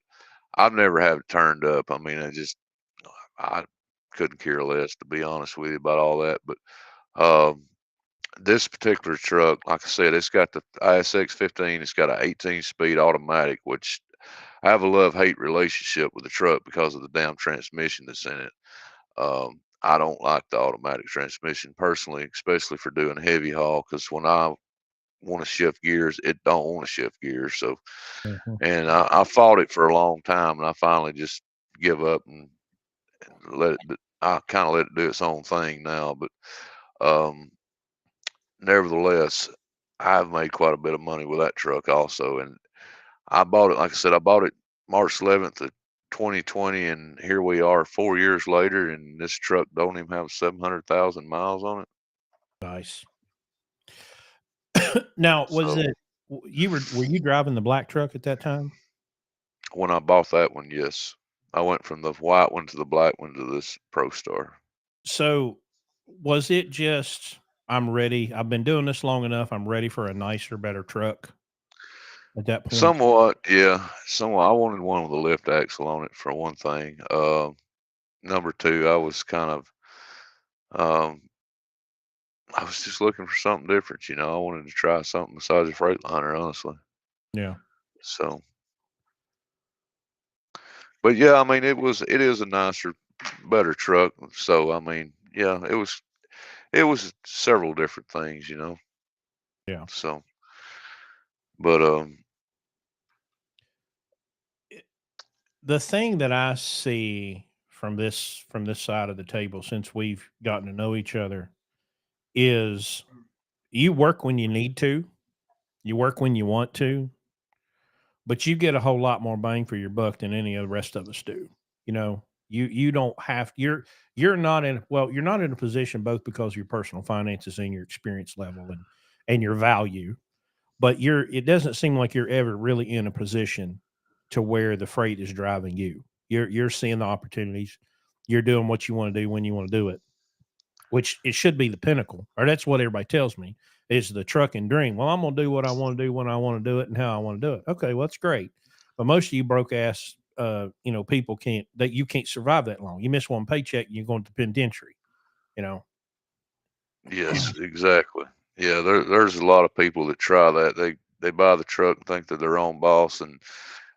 I've never had it turned up. I couldn't care less, to be honest with you, about all that. But um, this particular truck, like I said, it's got the ISX 15. It's got an 18-speed automatic, which I have a love-hate relationship with the truck because of the damn transmission that's in it. I don't like the automatic transmission personally, especially for doing heavy haul, because when I want to shift gears, it don't want to shift gears. So, Mhm. and I fought it for a long time, and I finally just give up and let it. I kind of let it do its own thing now, but um, nevertheless, I've made quite a bit of money with that truck also. And I bought it, like I said, I bought it March 11th of 2020, and here we are 4 years later, and this truck don't even have 700,000 miles on it. Nice. Now, was So it were you driving the black truck at that time? When I bought that one, yes. I went from the white one to the black one to this ProStar. So, was it just, I'm ready? I've been doing this long enough. I'm ready for a nicer, better truck at that point. Somewhat, yeah. Somewhat. I wanted one with a lift axle on it for one thing. Number two, um, I was just looking for something different. I wanted to try something besides a Freightliner, honestly. Yeah. So, but yeah, I mean, it is a nicer, better truck. So, I mean, yeah, it was several different things. Yeah. So, but The thing that I see from this side of the table since we've gotten to know each other is you work when you need to, you work when you want to, but you get a whole lot more bang for your buck than any of the rest of us do. You don't have you're not in a position both because of your personal finances and your experience level and your value, but it doesn't seem like you're ever really in a position to where the freight is driving you. You're seeing the opportunities. You're doing what you want to do when you want to do it, which it should be the pinnacle, or that's what everybody tells me is the trucking dream. Well, I'm going to do what I want to do when I want to do it and how I want to do it. Okay, well, that's great. But most of you broke ass, people you can't survive that long. You miss one paycheck, you're going to penitentiary, you know? yes, exactly. Yeah, there's a lot of people that try that. They buy the truck and think they're their own boss, and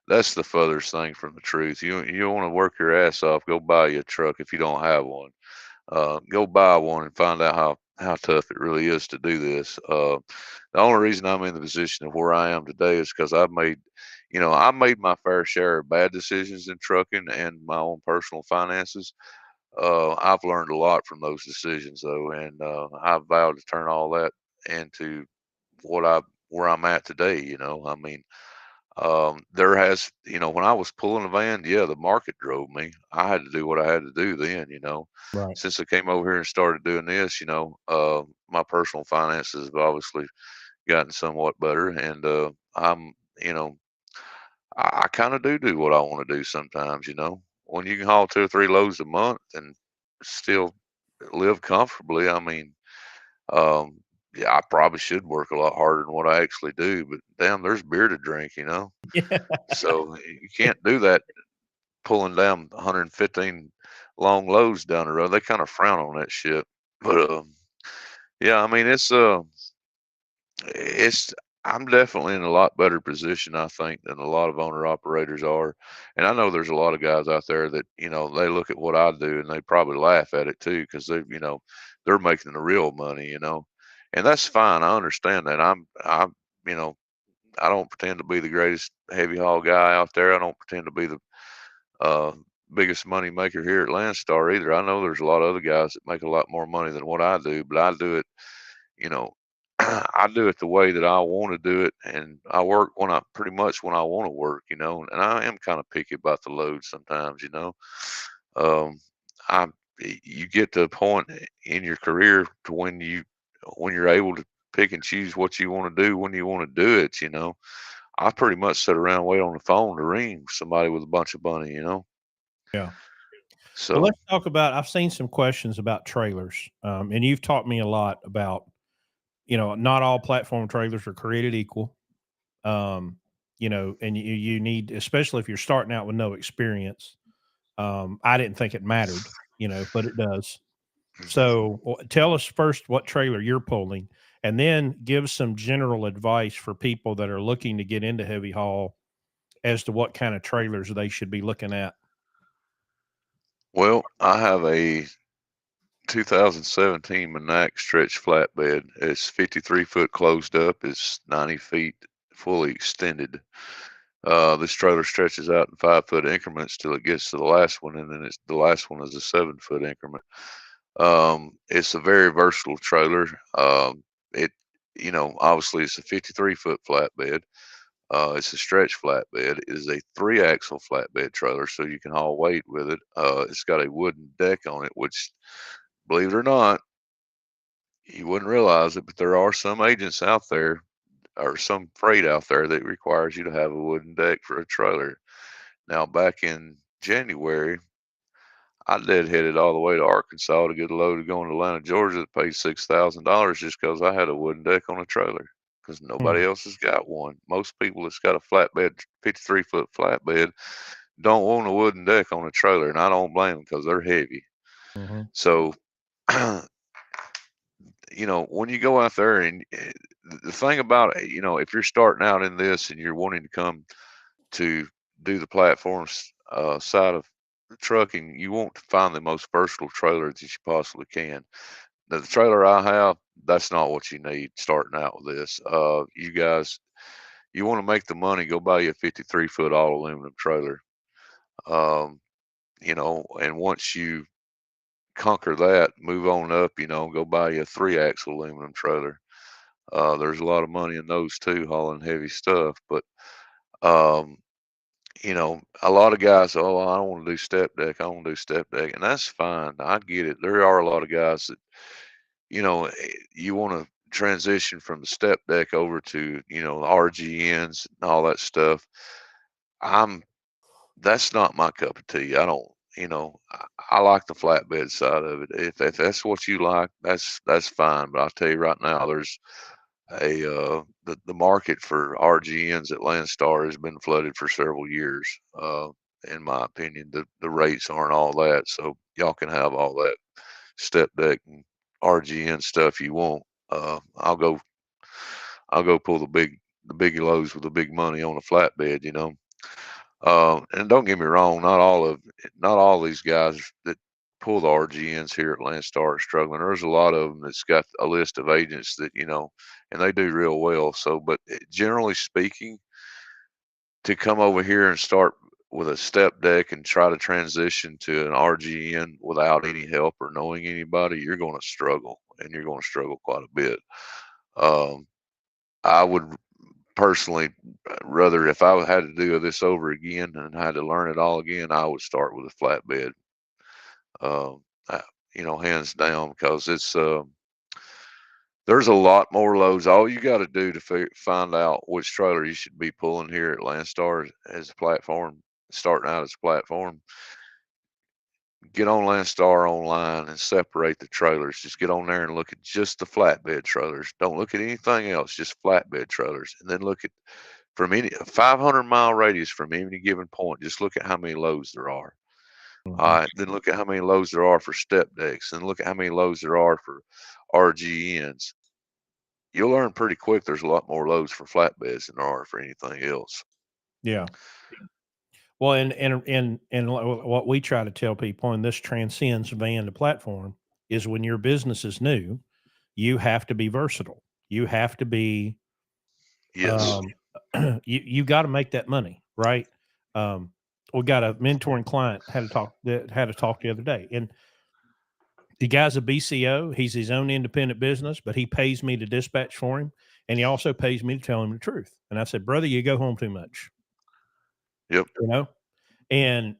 that's the furthest thing from the truth. You want to work your ass off, go buy you a truck if you don't have one. Go buy one and find out how tough it really is to do this. The only reason I'm in the position of where I am today is because I made my fair share of bad decisions in trucking and my own personal finances. I've learned a lot from those decisions though, and I've vowed to turn all that into what I where I'm at today. I mean, when I was pulling a van, yeah, the market drove me. I had to do what I had to do then. Right. Since I came over here and started doing this, my personal finances have obviously gotten somewhat better, and I'm, you know, I kind of do what I want to do sometimes. When you can haul 2 or 3 loads a month and still live comfortably, I mean, um, yeah, I probably should work a lot harder than what I actually do, but damn, there's beer to drink. Yeah. So you can't do that pulling down 115 long loads down the road. They kind of frown on that shit. But yeah, I mean it's I'm definitely in a lot better position, I think, than a lot of owner operators are. And I know there's a lot of guys out there that, they look at what I do and they probably laugh at it too, because they're making the real money. And that's fine. I understand that. You know, I don't pretend to be the greatest heavy haul guy out there. I don't pretend to be the uh, biggest money maker here at Landstar either. I know there's a lot of other guys that make a lot more money than what I do, but I do it, you know, I do it the way that I want to do it, and I work pretty much when I want to work. And I am kind of picky about the load sometimes. Um, I you get to a point in your career to when you're able to pick and choose what you want to do when you want to do it. I pretty much sit around and wait on the phone to ring somebody with a bunch of money. Yeah. Well, So let's talk about. I've seen some questions about trailers, and you've taught me a lot about. Not all platform trailers are created equal. Um, and you need, especially if you're starting out with no experience. I didn't think it mattered, but it does. mhm. So tell us first what trailer you're pulling, and then give some general advice for people that are looking to get into heavy haul as to what kind of trailers they should be looking at. Well, I have a 2017 Manak stretch flatbed. It's 53 foot closed up. It's 90 feet fully extended. This trailer stretches out in 5 foot increments till it gets to the last one, and then the last one is a 7 foot increment. It's a very versatile trailer. Obviously it's a 53 foot flatbed. It's a stretch flatbed. It is a 3 axle flatbed trailer, so you can haul weight with it. It's got a wooden deck on it, which, believe it or not, you wouldn't realize it, but there are some agents out there or some freight out there that requires you to have a wooden deck for a trailer. Now, back in January, I deadheaded all the way to Arkansas to get a load going to Atlanta, Georgia that paid $6,000 just because I had a wooden deck on a trailer because nobody else has got one. Most people that's got a flatbed, 53-foot flatbed, don't want a wooden deck on a trailer, and I don't blame them because they're heavy. Mm-hmm. So, when you go out there and the thing about it, if you're starting out in this and you're wanting to come to do the platforms side of trucking, you want to find the most versatile trailer that you possibly can. Now, the trailer I have, that's not what you need starting out with this. You guys, you want to make the money, go buy you a 53-foot all aluminum trailer. And once you conquer that, move on up, go buy you a 3-axle aluminum trailer. There's a lot of money in those too, hauling heavy stuff. But um, a lot of guys, oh, I don't want to do step deck. I want to do step deck, and that's fine. I get it. There are a lot of guys that, you want to transition from the step deck over to, the RGNs and all that stuff. That's not my cup of tea. I don't, I like the flatbed side of it. If that's what you like, that's fine. But I'll tell you right now, there's the market for RGNs at Landstar has been flooded for several years. In my opinion, the rates aren't all that, so y'all can have all that step deck and RGN stuff you want. I'll go pull the big loads with the big money on a flatbed, and don't get me wrong, not all these guys that pull the RGNs here at Landstar are struggling. There's a lot of them that's got a list of agents that, and they do real well. So, but generally speaking, to come over here and start with a step deck and try to transition to an RGN without any help or knowing anybody, you're going to struggle, and you're going to struggle quite a bit. I would personally rather, if I had to do this over again and had to learn it all again, I would start with a flatbed. Hands down, because there's a lot more loads. All you got to do to find out which trailer you should be pulling here at Landstar as a platform, starting out as a platform, get on Landstar online and separate the trailers. Just get on there and look at just the flatbed trailers. Don't look at anything else, just flatbed trailers. And then look at, from any 500-mile radius from any given point, just look at how many loads there are. All right, then look at how many loads there are for step decks, and look at how many loads there are for RGNs. You'll learn pretty quick there's a lot more loads for flatbeds than there are for anything else. Yeah. Well, and what we try to tell people, and this transcends van to platform, is when your business is new, you have to be versatile. You have to be, Yes. you got to make that money, right? We got a mentoring client had a talk the other day, and the guy's a BCO. He's his own independent business, but he pays me to dispatch for him, and he also pays me to tell him the truth. And I said, brother, you go home too much. Yep. And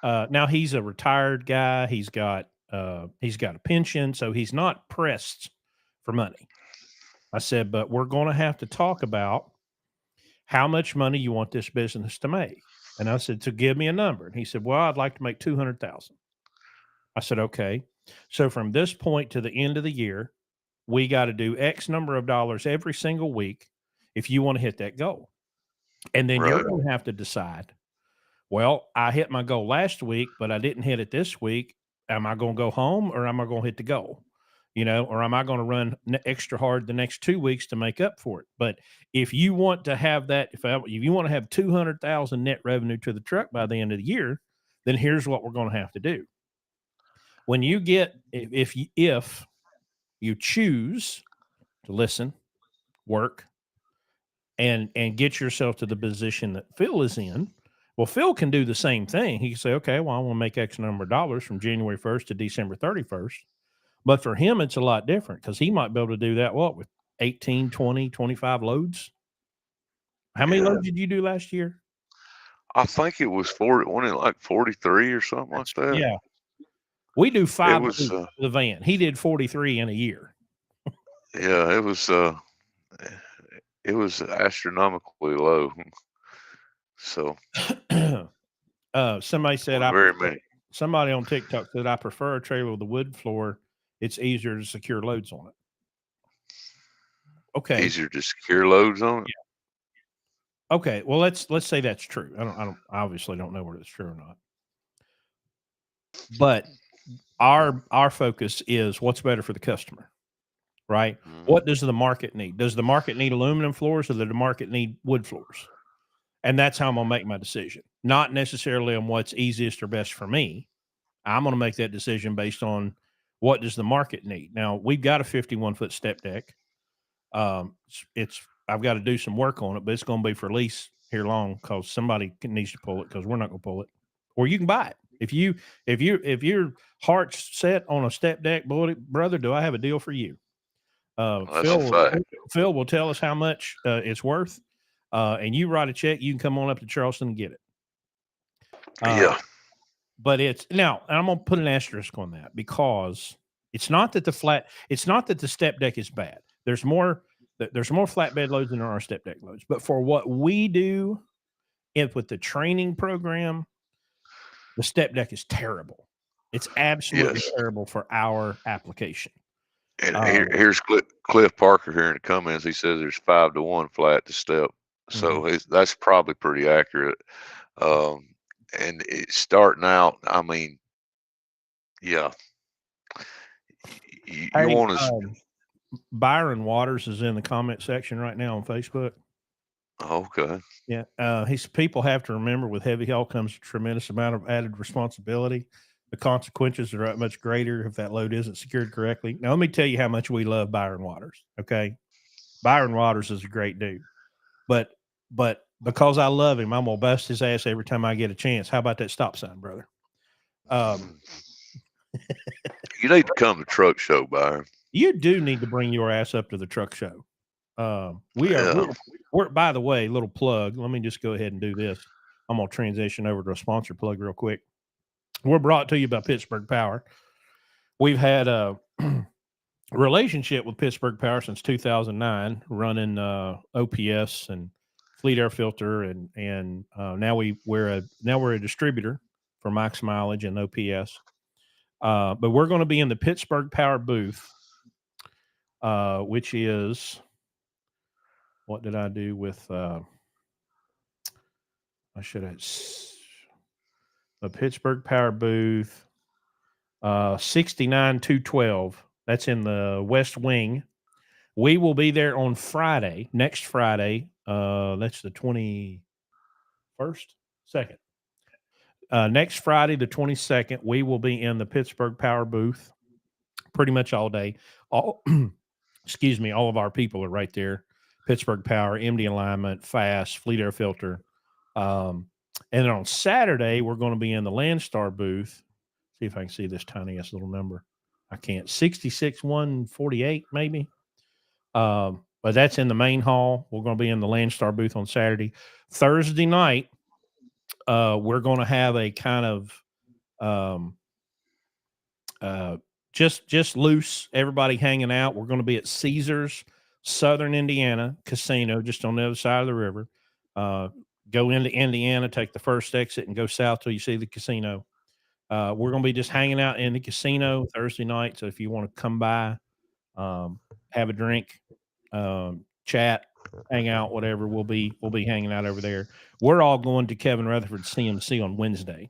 now he's a retired guy. He's got a pension, so he's not pressed for money. I said, but we're going to have to talk about how much money you want this business to make. And I said, so give me a number. And he said, well, I'd like to make 200,000. I said, okay. So from this point to the end of the year, we got to do X number of dollars every single week if you want to hit that goal. And then you're going to have to decide, well, I hit my goal last week, but I didn't hit it this week. Am I going to go home, or am I going to hit the goal? Or am I going to run extra hard the next 2 weeks to make up for it? But if you want to have that, if you want to have 200,000 net revenue to the truck by the end of the year, then here's what we're going to have to do. When you get, if you choose to listen, work, and get yourself to the position that Phil is in, well, Phil can do the same thing. He can say, okay, well, I want to make X number of dollars from January 1st to December 31st. But for him, it's a lot different because he might be able to do that, with 18, 20, 25 loads? How many loads did you do last year? I think it was 40, wasn't it like 43 or something like that? Yeah. We do 5 It was, the van. He did 43 in a year. yeah, it was astronomically low. So, Somebody said Very many. somebody on TikTok said I prefer a trailer with a wood floor. It's easier to secure loads on it. Okay. Easier to secure loads on it. Yeah. Okay. Well, let's say that's true. I obviously don't know whether it's true or not. But our focus is what's better for the customer, right? Mm-hmm. What does the market need? Does the market need aluminum floors or does the market need wood floors? And that's how I'm going to make my decision. Not necessarily on what's easiest or best for me. I'm going to make that decision based on what does the market need. Now, we've got a 51-foot step deck. I've got to do some work on it, but it's going to be for lease here long because somebody needs to pull it because we're not going to pull it. Or you can buy it. If your heart's set on a step deck, brother, do I have a deal for you? That's a fact. Phil will tell us how much it's worth, and you write a check. You can come on up to Charleston and get it. Yeah. But it's now, and I'm going to put an asterisk on that because it's not that the step deck is bad. There's more flatbed loads than there are step deck loads. But for what we do with the training program, the step deck is terrible. It's absolutely terrible for our application. And here's Cliff Parker here in the comments. He says there's 5-to-1 flat to step. So that's probably pretty accurate. And it's starting out, I mean, yeah. You want to. Byron Waters is in the comment section right now on Facebook. Okay. Yeah. People have to remember with heavy haul comes a tremendous amount of added responsibility. The consequences are much greater if that load isn't secured correctly. Now, let me tell you how much we love Byron Waters. Okay. Byron Waters is a great dude, but because I love him, I'm going to bust his ass every time I get a chance. How about that stop sign, brother? You need to come to truck show, Byron. You do need to bring your ass up to the truck show. We're by the way, little plug. Let me just go ahead and do this. I'm going to transition over to a sponsor plug real quick. We're brought to you by Pittsburgh Power. We've had a relationship with Pittsburgh Power since 2009, running OPS and fleet air filter, and now we're a distributor for max mileage and OPS. But we're going to be in the Pittsburgh Power booth, which is, what did I do with? I should have a Pittsburgh Power booth, 69212. That's in the West Wing. We will be there on Friday, next Friday. That's the 21st, 2nd. Next Friday, the 22nd, we will be in the Pittsburgh Power booth pretty much all day. Excuse me, all of our people are right there. Pittsburgh Power, MD Alignment, Fast, Fleet Air Filter. And then on Saturday, we're going to be in the Landstar booth. See if I can see this tiny ass little number. I can't. 66148 maybe. But that's in the main hall. We're going to be in the Landstar booth on Saturday. Thursday night, we're going to have a kind of just loose, everybody hanging out. We're going to be at Caesars, Southern Indiana Casino, just on the other side of the river. Go into Indiana, take the first exit, and go south till you see the casino. We're going to be just hanging out in the casino Thursday night. So if you want to come by, have a drink, chat, hang out, whatever, we'll be hanging out over there. We're all going to Kevin Rutherford's CMC on Wednesday.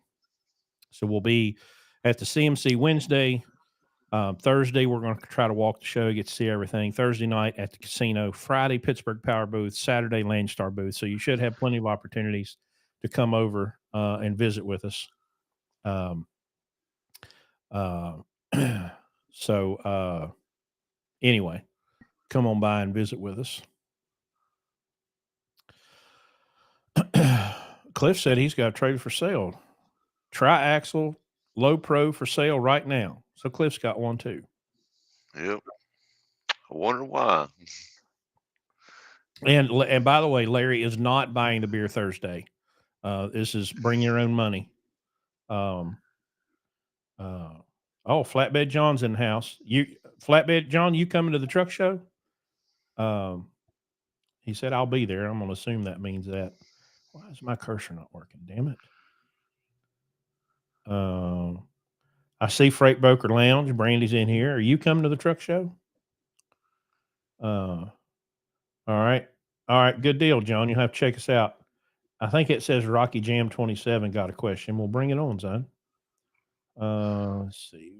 So we'll be at the CMC Wednesday. Thursday, we're going to try to walk the show, get to see everything. Thursday night at the casino. Friday, Pittsburgh Power booth. Saturday, Landstar booth. So you should have plenty of opportunities to come over and visit with us. Anyway, come on by and visit with us. Cliff said he's got a trailer for sale. Tri-axle, low pro for sale right now. So Cliff's got one too. Yep. I wonder why. And by the way, Larry is not buying the beer Thursday. This is bring your own money. Flatbed John's in the house. Flatbed John, you coming to the truck show? He said, I'll be there. I'm going to assume that means that. Why is my cursor not working? Damn it. I see Freight Broker Lounge. Brandy's in here. Are you coming to the truck show? All right. All right. Good deal, John. You'll have to check us out. I think it says Rocky Jam 27 got a question. We'll bring it on, son. Let's see.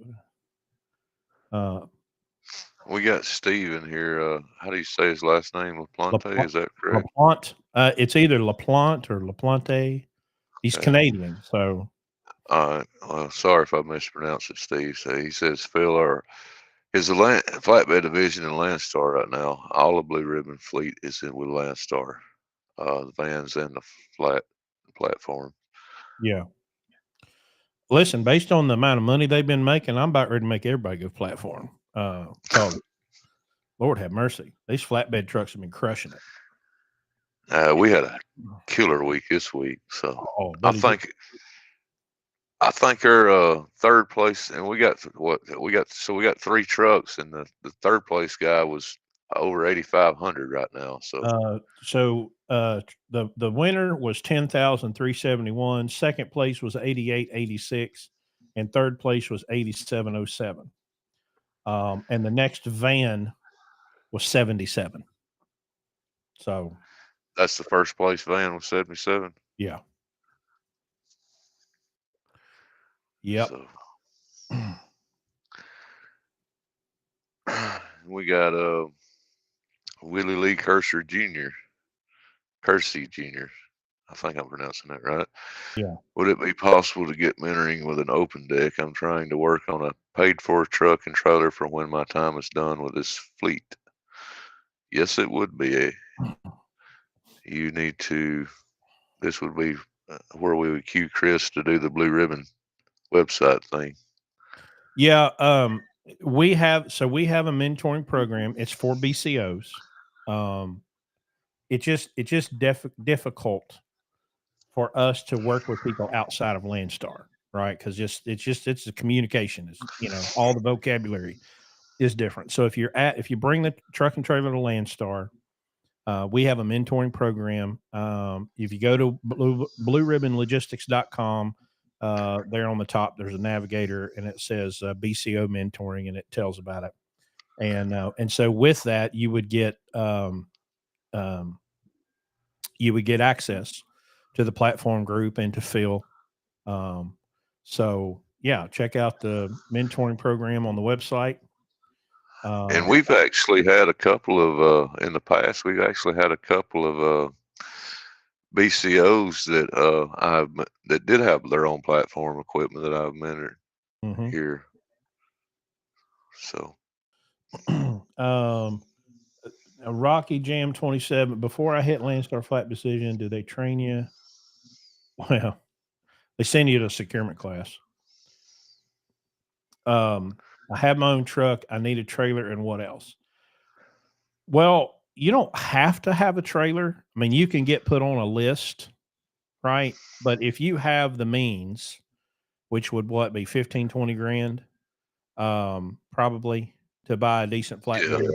We got Steve in here. How do you say his last name? LaPlante, is that correct? LaPlante. It's either LaPlante or LaPlante. He's Okay. Canadian, so. Sorry if I mispronounced it, Steve. So he says Phil is the flatbed division in Landstar right now. All the blue ribbon fleet is in with Landstar, the vans and the platform. Yeah. Listen, based on the amount of money they've been making, I'm about ready to make everybody go platform. Cause Lord have mercy, these flatbed trucks have been crushing it. We had a killer week this week, so I think our third place, and we got three trucks, and the third place guy was over 8,500 right now. So the winner was 10,371. Second place was 8886, and third place was 8707. And the next van was 77. So that's the first place van was 77. Yeah. Yep. So, we got Willie Lee Kersey Jr. I think I'm pronouncing that right. Yeah. Would it be possible to get mentoring with an open deck? I'm trying to work on a paid-for truck and trailer for when my time is done with this fleet. Yes, it would be. You need to. This would be where we would cue Chris to do the blue ribbon website thing. Yeah. We have a mentoring program. It's for BCOs. It's just difficult for us to work with people outside of Landstar, right? Because it's the communication. It's all the vocabulary is different. So if you bring the truck and trailer to Landstar, we have a mentoring program. If you go to blueribbonlogistics.com, there on the top, there's a navigator and it says BCO mentoring, and it tells about it. And so with that, you would get access to the platform group and to Phil. So yeah, check out the mentoring program on the website. And we've actually had a couple of in the past. We've actually had a couple of BCOs that did have their own platform equipment that I've mentored here. So, a Rocky Jam 27. Before I hit Landstar flat decision, do they train you? Well, they send you to a securement class. I have my own truck. I need a trailer, and what else? Well, you don't have to have a trailer. I mean, you can get put on a list, right? But if you have the means, which would be 15, 20 grand, probably to buy a decent flatbed.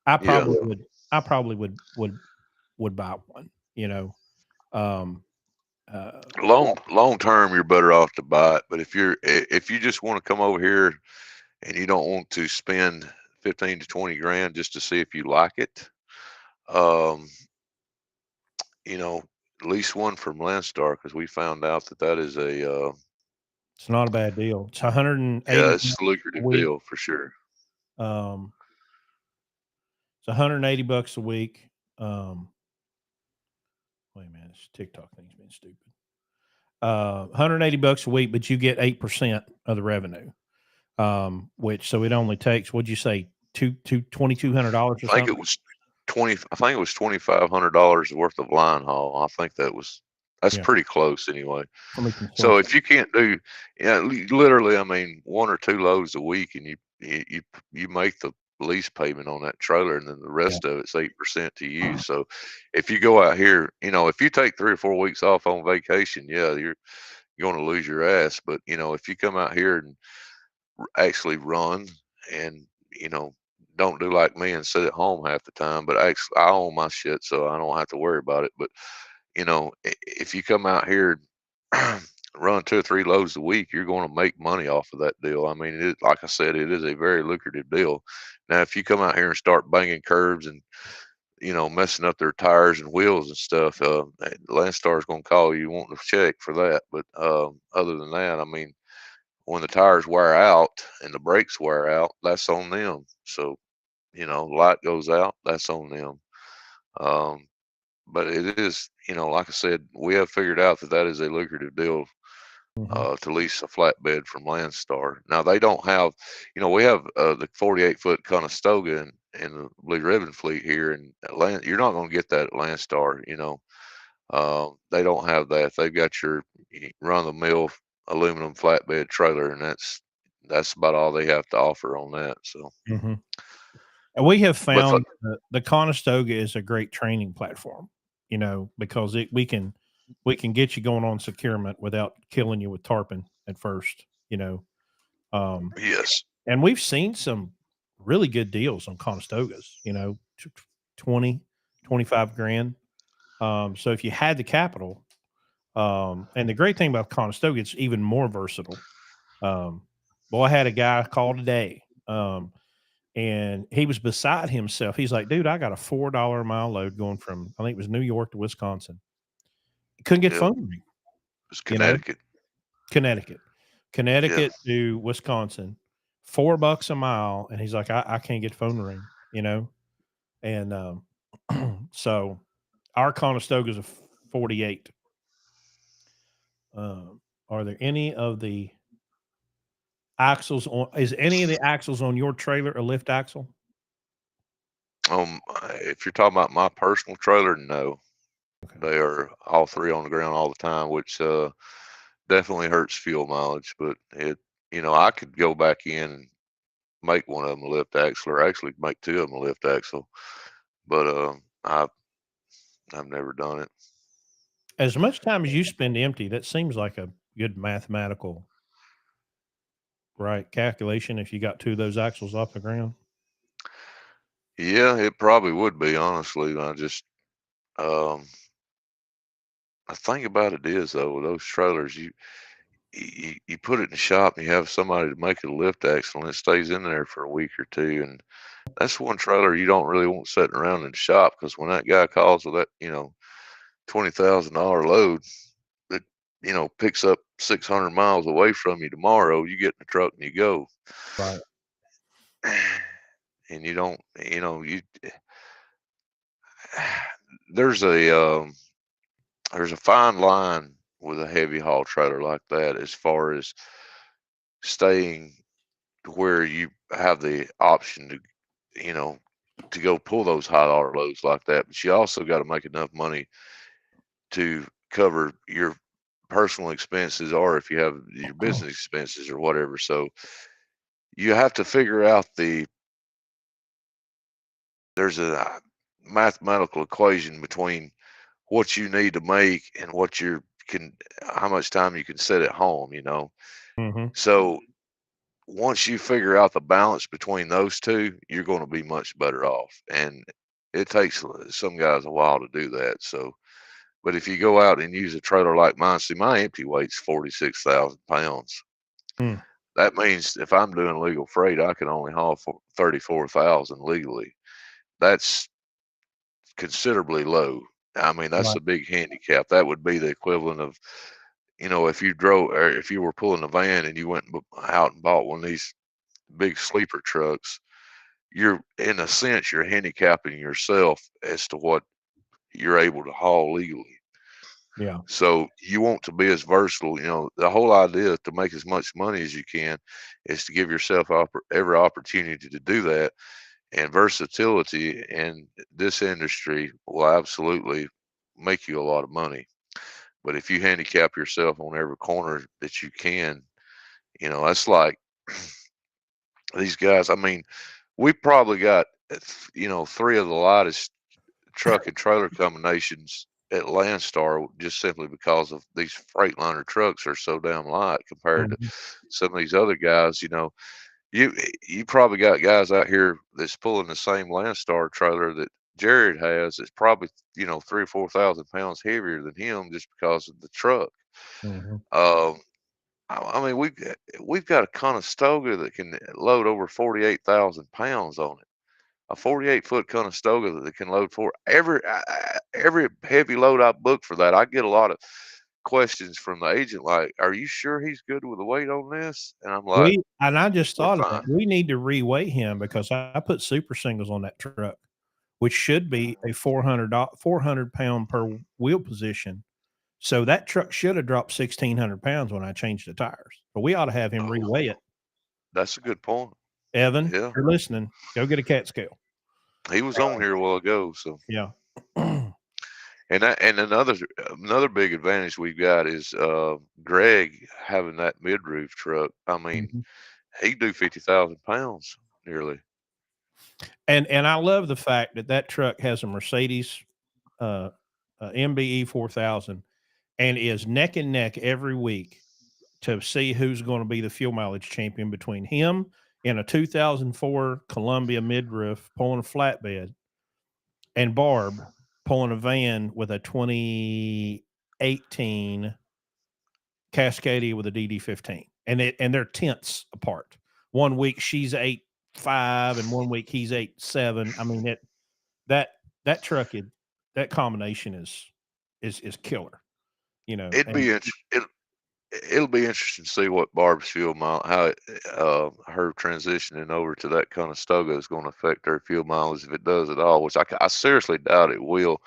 I probably would buy one, long term, you're better off to buy it. But if you just want to come over here and you don't want to spend 15 to 20 grand just to see if you like it, lease one from Landstar, because we found out that is it's not a bad deal. It's 180. Yeah, it's a lucrative deal for sure. It's $180 a week. Wait a minute, this TikTok thing's been stupid. $180 a week, but you get 8% of the revenue. So it only takes, what'd you say, $2,200 or something? I think it was $2,500 worth of line haul. I think that's pretty close anyway. So if you can't do, literally, I mean, 1 or 2 loads a week, and you make the lease payment on that trailer, and then the rest of it's 8% to you. So if you go out here, if you take 3 or 4 weeks off on vacation, you're going to lose your ass. But if you come out here and actually run and don't do like me and sit at home half the time, but actually I own my shit, so I don't have to worry about it. But if you come out here run 2 or 3 loads a week, you're going to make money off of that deal. I mean, like I said, it is a very lucrative deal. Now, if you come out here and start banging curbs and messing up their tires and wheels and stuff, Landstar is going to call you wanting to check for that. But other than that, I mean, when the tires wear out and the brakes wear out, that's on them. So, light goes out, that's on them. But it is, like I said, we have figured out that is a lucrative deal to lease a flatbed from Landstar. Now they don't have, we have the 48-foot Conestoga in the Blue Ribbon fleet here, and you're not going to get that at Landstar. They don't have that. They've got your run-of-the-mill aluminum flatbed trailer, and that's about all they have to offer on that. So, and we have found the Conestoga is a great training platform, because we can get you going on securement without killing you with tarpon at first, yes. And we've seen some really good deals on Conestogas, 20, 25 grand. So if you had the capital, and the great thing about Conestoga, it's even more versatile. Well, I had a guy call today, and he was beside himself. He's like, dude, I got a $4 a mile load going from, I think it was New York to Wisconsin. Couldn't get phone ring. It's Connecticut. Connecticut to Wisconsin, $4 a mile. And he's like, I can't get phone ring, and so our Conestoga is a 48. Are there any of the axles on? Is any of the axles on your trailer a lift axle? If you're talking about my personal trailer, no. Okay. They are all three on the ground all the time, which definitely hurts fuel mileage. But I could go back in and make one of them a lift axle, or actually make two of them a lift axle. But I've never done it. As much time as you spend empty, that seems like a good mathematical calculation if you got two of those axles off the ground. Yeah, it probably would be, honestly. I just the thing about it is, though, with those trailers, you put it in the shop and you have somebody to make it a lift axle, and it stays in there for a week or two, and that's one trailer you don't really want sitting around in the shop, because when that guy calls with that $20,000 load that picks up 600 miles away from you tomorrow, you get in the truck and you go. Right. And you don't, there's a fine line with a heavy haul trailer like that, as far as staying to where you have the option to go pull those high dollar loads like that, but you also got to make enough money to cover your personal expenses, or if you have your business expenses or whatever. So you have to figure out there's a mathematical equation between what you need to make and how much time you can sit at home, So once you figure out the balance between those two, you're going to be much better off. And it takes some guys a while to do that. So, but if you go out and use a trailer like mine, see, my empty weight's 46,000 pounds. That means if I'm doing legal freight, I can only haul for 34,000 legally. That's considerably low. I mean, that's a big handicap. That would be the equivalent of, if you drove, or if you were pulling a van and you went out and bought one of these big sleeper trucks, you're, in a sense, you're handicapping yourself as to what you're able to haul legally. Yeah. So you want to be as versatile. The whole idea to make as much money as you can is to give yourself every opportunity to do that. And versatility in this industry will absolutely make you a lot of money. But if you handicap yourself on every corner that you can, that's like these guys. I mean, we probably got, three of the lightest truck and trailer combinations at Landstar, just simply because of these Freightliner trucks are so damn light compared to some of these other guys. You probably got guys out here that's pulling the same Landstar trailer that Jared has. It's probably 3,000 or 4,000 pounds heavier than him, just because of the truck. Mhm. I mean, we've got a Conestoga that can load over 48,000 pounds on it. A 48-foot Conestoga that can load for every heavy load I book for that. I get a lot of questions from the agent like, "Are you sure he's good with the weight on this?" And I'm like, I just "We're thought of that. fine." We need to reweigh him because I put super singles on that truck, which should be a 400 pound per wheel position. So that truck should have dropped 1,600 pounds when I changed the tires. But we ought to have him Oh, reweigh it. that's a good point. Evan, if Yeah, you're listening, go get a cat scale. he was on here a while ago. So, Yeah. and another big advantage we've got is Greg having that mid-roof truck. I mean, Mhm. he'd do 50,000 pounds nearly. And I love the fact that that truck has a Mercedes uh, MBE 4000 and is neck and neck every week to see who's going to be the fuel mileage champion between him in a 2004 Columbia midroof pulling a flatbed and Barb pulling a van with a 2018 Cascadia with a DD15. And they're tenths apart. 1 week she's 8.5 and 1 week he's 8.7. I mean that that truck is that combination is killer, you know. It'd be And it'll be interesting to see what Barb's fuel mile, how her transitioning over to that Conestoga is going to affect her fuel mileage if it does at all, which I seriously doubt it will.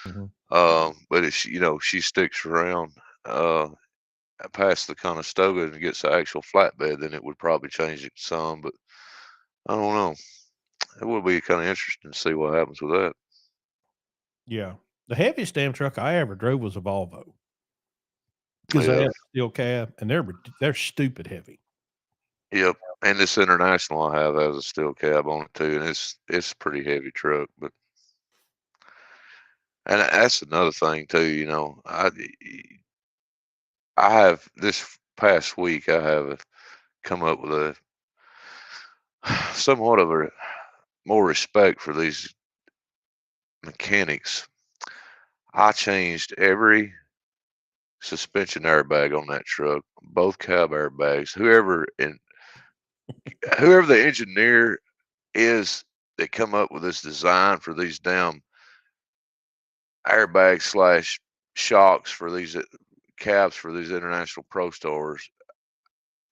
Mhm. But if she sticks around past the Conestoga and gets the actual flatbed, then it would probably change it some. But I don't know. It will be kind of interesting to see what happens with that. Yeah. The heaviest damn truck I ever drove was a Volvo because they Yeah, have a steel cab and they're stupid heavy. yep. And this International I have has a steel cab on it too, and it's a pretty heavy truck. But and that's another thing too. I have this past week I have come up with a somewhat of a more respect for these mechanics. I changed every suspension airbag on that truck, both cab airbags. Whoever the engineer is that come up with this design for these damn airbags slash shocks for these cabs for these international pro stores,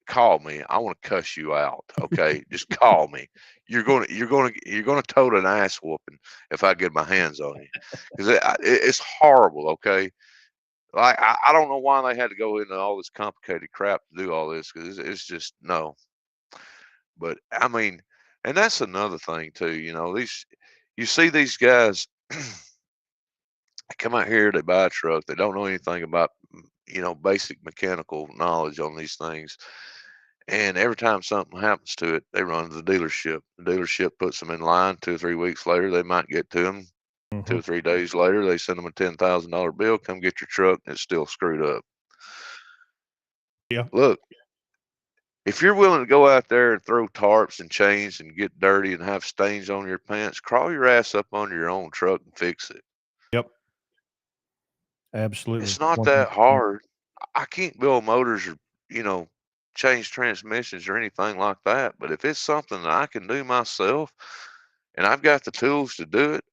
call me. I want to cuss you out. Okay, just call me. You're gonna tote an ass whooping if I get my hands on you because it's horrible. Okay, like I don't know why they had to go into all this complicated crap to do all this because it's just no. But I mean, and that's another thing too. You see these guys come out here, they buy a truck, they don't know anything about basic mechanical knowledge on these things. And every time something happens to it, they run to the dealership. The dealership puts them in line. 2 or 3 weeks later, they might get to them. Two Mhm. or 3 days later, they send them a $10,000 bill. Come get your truck, and it's still screwed up. Yeah. Look, if you're willing to go out there and throw tarps and chains and get dirty and have stains on your pants, crawl your ass up on your own truck and fix it. Yep. Absolutely. It's not that 100%. hard. I can't build motors or, you know, change transmissions or anything like that. But if it's something that I can do myself and I've got the tools to do it,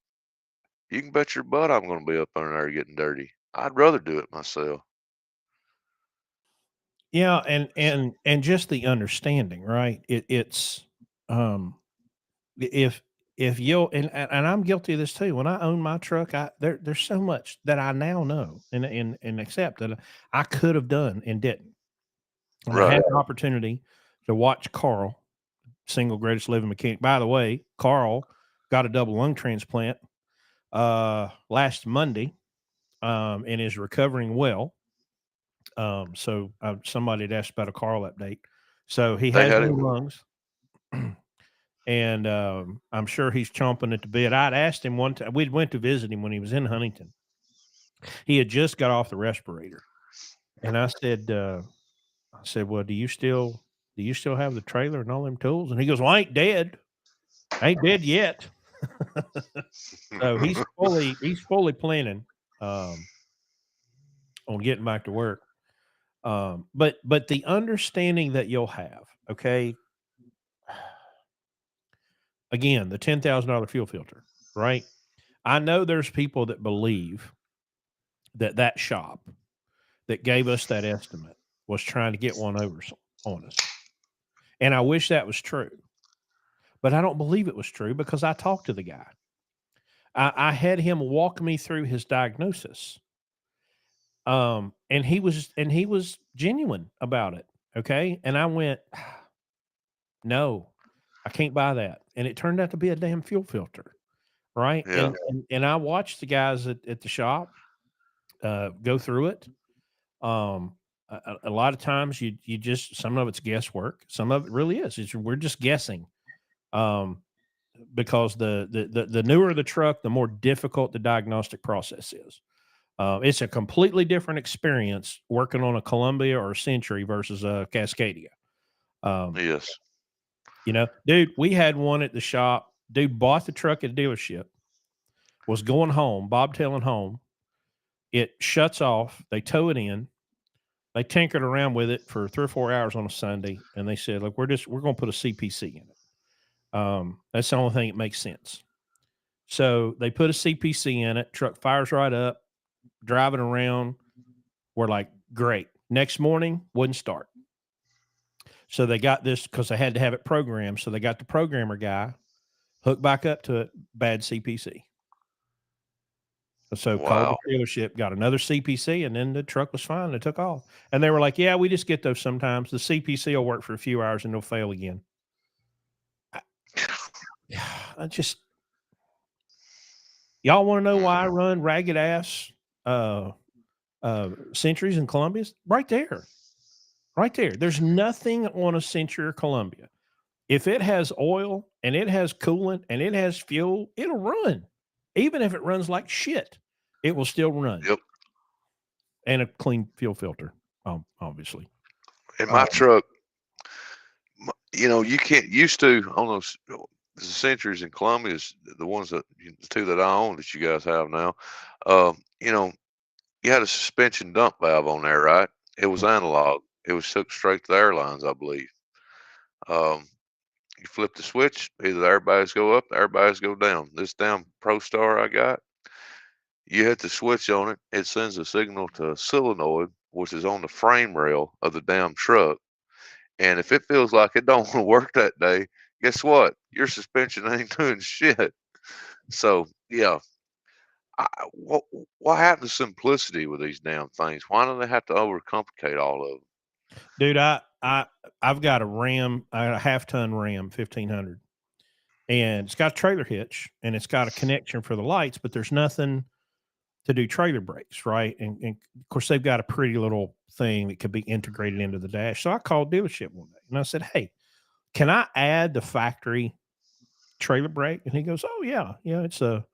you can bet your butt I'm going to be up under there getting dirty. I'd rather do it myself. Yeah, and just the understanding, right? It's um if you'll and I'm guilty of this too. When I own my truck, there's so much that I now know and accept that I could have done and didn't. And I Right. had the opportunity to watch Carl, single greatest living mechanic. By the way, Carl got a double lung transplant last Monday and is recovering well. So somebody had asked about a Carl update. So he They has had new him. lungs. And I'm sure he's chomping at the bit. I'd asked him one time. We went to visit him when he was in Huntington. He had just got off the respirator, and I said, well, do you still have the trailer and all them tools? And he goes, well, I ain't dead. I ain't dead yet. So he's fully planning um, on getting back to work. But the understanding that you'll have, okay, again, the $10,000 fuel filter, right? I know there's people that believe that shop that gave us that estimate was trying to get one over on us. And I wish that was true, but I don't believe it was true because I talked to the guy. I had him walk me through his diagnosis. And he was genuine about it. Okay. And I went, no, I can't buy that. And it turned out to be a damn fuel filter. Right. Yeah. And I watched the guys at the shop go through it. A lot of times you just, some of it's guesswork. Some of it really is. We're just guessing. Because the newer the truck, the more difficult the diagnostic process is. It's a completely different experience working on a Columbia or a Century versus a Cascadia. Yes. Dude, we had one at the shop. Dude bought the truck at a dealership, was going home, bobtailing home. It shuts off. They tow it in. They tinkered around with it for 3 or 4 hours on a Sunday, and they said, "Look, we're going to put a CPC in it. That's the only thing that makes sense." So they put a CPC in it. Truck fires right up. Driving around, we're like, "Great." Next morning, wouldn't start. So they got this because they had to have it programmed. So they got the programmer guy hooked back up to it. Bad CPC. So called Wow. the dealership, got another CPC, and then the truck was fine. They took off. And they were like, "Yeah, we just get those sometimes. The CPC will work for a few hours and it'll fail again." I just, y'all want to know why I run ragged ass Centuries and Columbias? Right there. Right there. There's nothing on a Century or Columbia. If it has oil and it has coolant and it has fuel, it'll run. Even if it runs like shit, it will still run. Yep. And a clean fuel filter, obviously. In my truck, you can't used to on those the Centuries and Columbias, the ones the two that I own that you guys have now. You know, you had a suspension dump valve on there, right? It was analog. It was hooked straight to the airlines, I believe. Um, you flip the switch, either the airbags go up, the airbags go down. This damn ProStar I got, you hit the switch on it, it sends a signal to a solenoid, which is on the frame rail of the damn truck. And if it feels like it don't want to work that day, guess what? Your suspension ain't doing shit. So yeah, what happened to simplicity with these damn things? Why do they have to overcomplicate all of them? Dude, I've got a Ram, a half-ton Ram 1500, and it's got a trailer hitch and it's got a connection for the lights, but there's nothing to do trailer brakes, right? And of course, they've got a pretty little thing that could be integrated into the dash. So I called dealership one day and I said, "Hey, can I add the factory trailer brake?" And he goes, "Oh yeah, yeah. It's a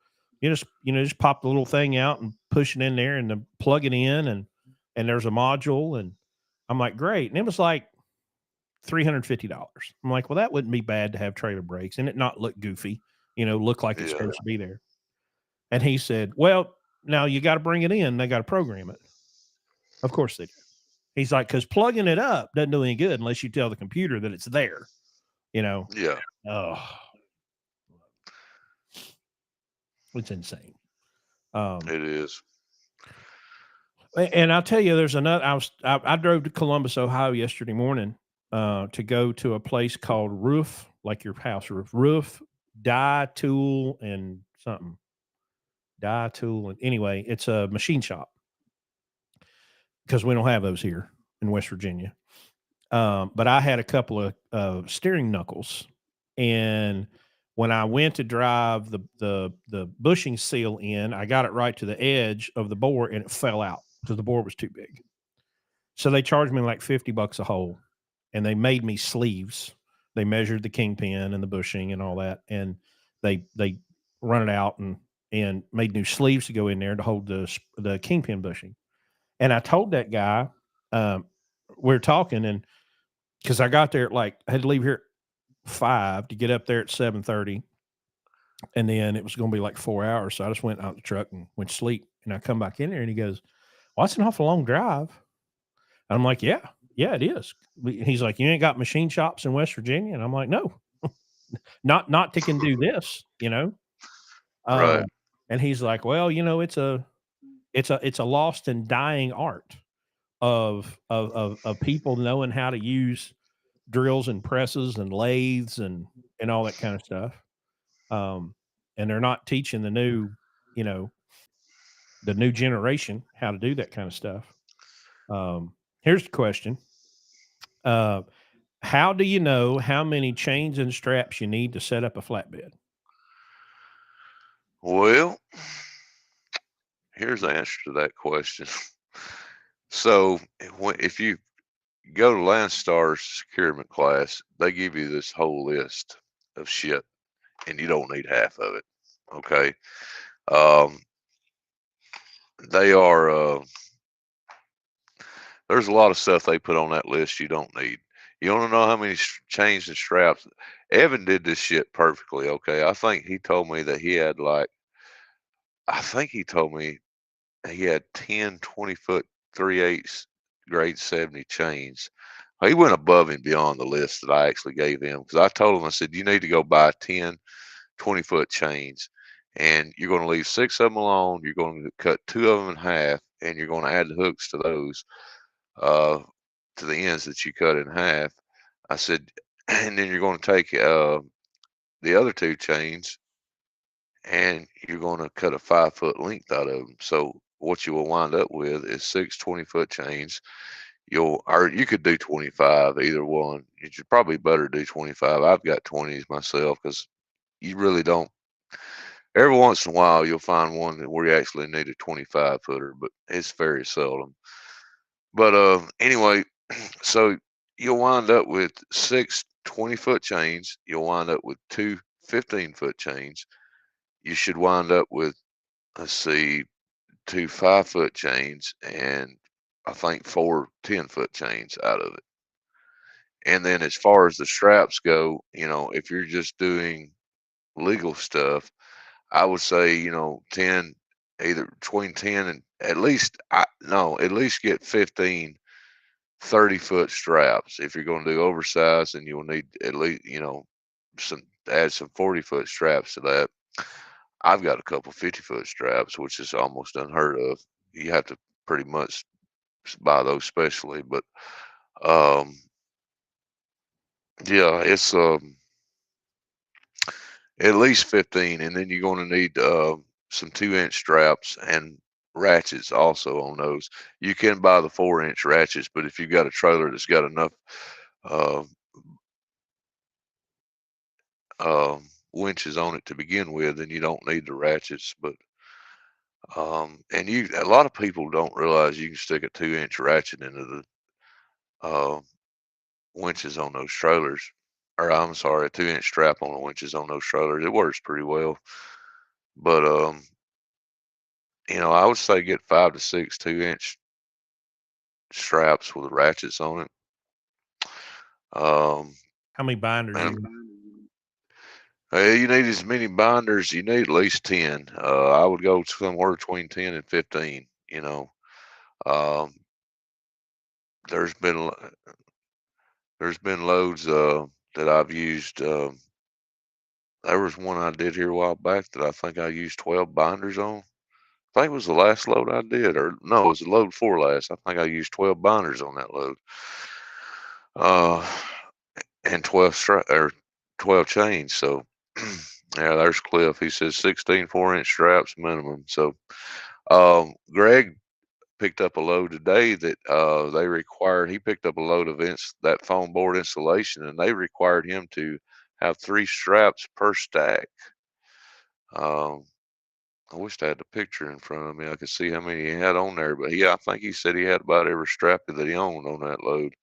just pop the little thing out and push it in there and then plug it in and there's a module." And I'm like, "Great." And it was like $350. I'm like, "Well, that wouldn't be bad to have trailer brakes and it not look goofy, look like it's Yeah, supposed to be there." And he said, "Well, now you got to bring it in. They got to program it." Of course they do. He's like, "Because plugging it up doesn't do any good unless you tell the computer that it's there, you know." yeah, Oh, it's insane. it is. And I'll tell you, there's another. I drove to Columbus, Ohio yesterday morning to go to a place called Roof, like your house roof, Die Tool and something. Die Tool. And anyway, it's a machine shop because we don't have those here in West Virginia. But I had a couple of steering knuckles, and when I went to drive the bushing seal in, I got it right to the edge of the bore, and it fell out because the bore was too big. So they charged me like $50 a hole, and they made me sleeves. They measured the kingpin and the bushing and all that, and they run it out and made new sleeves to go in there to hold the kingpin bushing. And I told that guy, we are talking, and because I got there I had to leave here at 5 to get up there at 7:30, and then it was going to be like 4 hours. So I just went out the truck and went to sleep. And I come back in there, and he goes, "Well, that's an awful long drive." I'm like, yeah, it is. He's like, you ain't got machine shops in West Virginia, and I'm like, no, not to can do this, Right. And he's like, well, it's a lost and dying art of people knowing how to use drills and presses and lathes and all that kind of stuff. And they're not teaching you know, the new generation how to do that kind of stuff. Here's the question. Uh, how do you know how many chains and straps you need to set up a flatbed? Well, here's the answer to that question. So if you go to Landstar's securement class, they give you this whole list of shit, and you don't need half of it. Okay. Um, they are, there's a lot of stuff they put on that list you don't need. You want to know how many chains and straps? Evan did this shit perfectly. Okay. I think he told me that he had I think he told me he had 10 20-foot 3/8 grade 70 chains. He went above and beyond the list that I actually gave him, because I told him, I said, you need to go buy 10 20-foot chains, and you're going to leave 6 of them alone. You're going to cut 2 of them in half, and you're going to add the hooks to those, uh, to the ends that you cut in half. I said, and then you're going to take the other 2 chains, and you're going to cut a 5-foot length out of them. So what you will wind up with is 6 20-foot chains. Or you could do 25, either one. You should probably better do 25. I've got 20s myself, because you really don't. Every once in a while, you'll find one where you actually need a 25 footer, but it's very seldom. But anyway, so you'll wind up with 6 20-foot chains. You'll wind up with 2 15-foot chains. You should wind up with, let's see, 2 5-foot chains, and I think 4 10-foot chains out of it. And then as far as the straps go, if you're just doing legal stuff, I would say, 10, either between 10 and at least, at least get 15 30-foot straps. If you're going to do oversized, and you'll need at least, add some 40-foot straps to that. I've got a couple 50-foot straps, which is almost unheard of. You have to pretty much buy those specially, but um, yeah, it's at least 15, and then you're going to need some 2-inch straps and ratchets also on those. You can buy the 4-inch ratchets, but if you've got a trailer that's got enough uh, uh, winches on it to begin with, then you don't need the ratchets. But and a lot of people don't realize you can stick a 2-inch ratchet into the uh, winches on those trailers. Or I'm sorry, a 2-inch strap on the winches on those trailers. It works pretty well. But I would say get 5 to 6 2-inch straps with ratchets on it. How many binders And you you need as many binders. You need at least 10. I would go somewhere between 10 and 15. Um, there's been loads that I've used. There was one I did here a while back that I think I used 12 binders on. I think it was the last load I did, or no, it was the load before last. I think I used 12 binders on that load. And 12 chains. So yeah, there's Cliff. He says 16 4-inch straps minimum. So Greg picked up a load today that he picked up a load of that foam board installation, and they required him to have 3 straps per stack. I wished I had the picture in front of me. I could see how many he had on there, but I think he said he had about every strap that he owned on that load.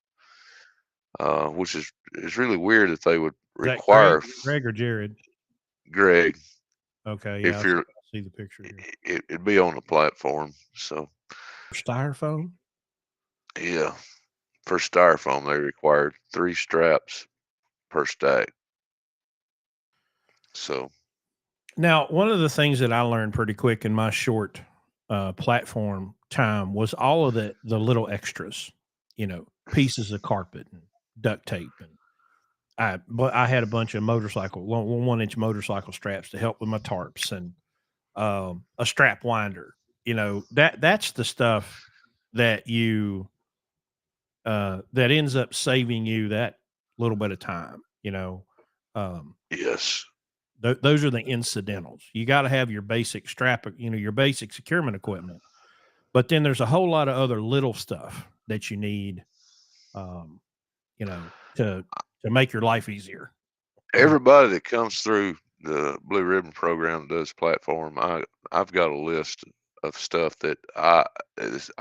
Which is really weird that they would Is that require Greg or Jared? Greg. Okay, yeah, If you're, see the picture here. it'd be on the platform. So Styrofoam. yeah, for styrofoam they required 3 straps per stack. So Now, one of the things that I learned pretty quick in my short platform time was all of the little extras. pieces of carpet and duct tape, and I had a bunch of motorcycle 1-inch motorcycle straps to help with my tarps, and a strap winder. That's the stuff that that ends up saving you that little bit of time. Yes. Those are the incidentals. You got to have your basic strap, your basic securement equipment, but then there's a whole lot of other little stuff that you need, to make your life easier. Everybody that comes through the Blue Ribbon program does platform. I've got a list of stuff that I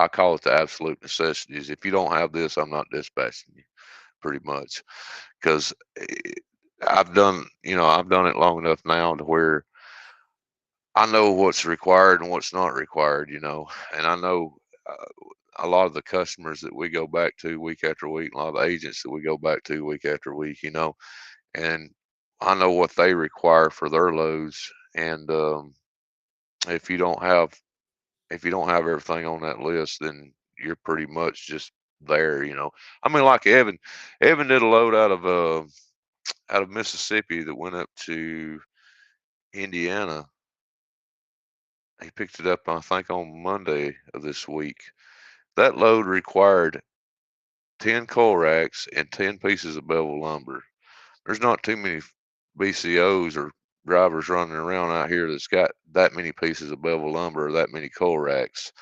call it the absolute necessities. If you don't have this, I'm not dispatching you, pretty much, because I've done it long enough now to where I know what's required and what's not required, and I know a lot of the customers that we go back to week after week, a lot of the agents that we go back to week after week, and I know what they require for their loads. And if you don't have everything on that list, then you're pretty much just there. I mean, like Evan did a load out of Mississippi that went up to Indiana. He picked it up, I think, on Monday of this week. That load required 10 coil racks and 10 pieces of bevel lumber. There's not too many BCOs or drivers running around out here that's got that many pieces of bevel lumber or that many coil racks.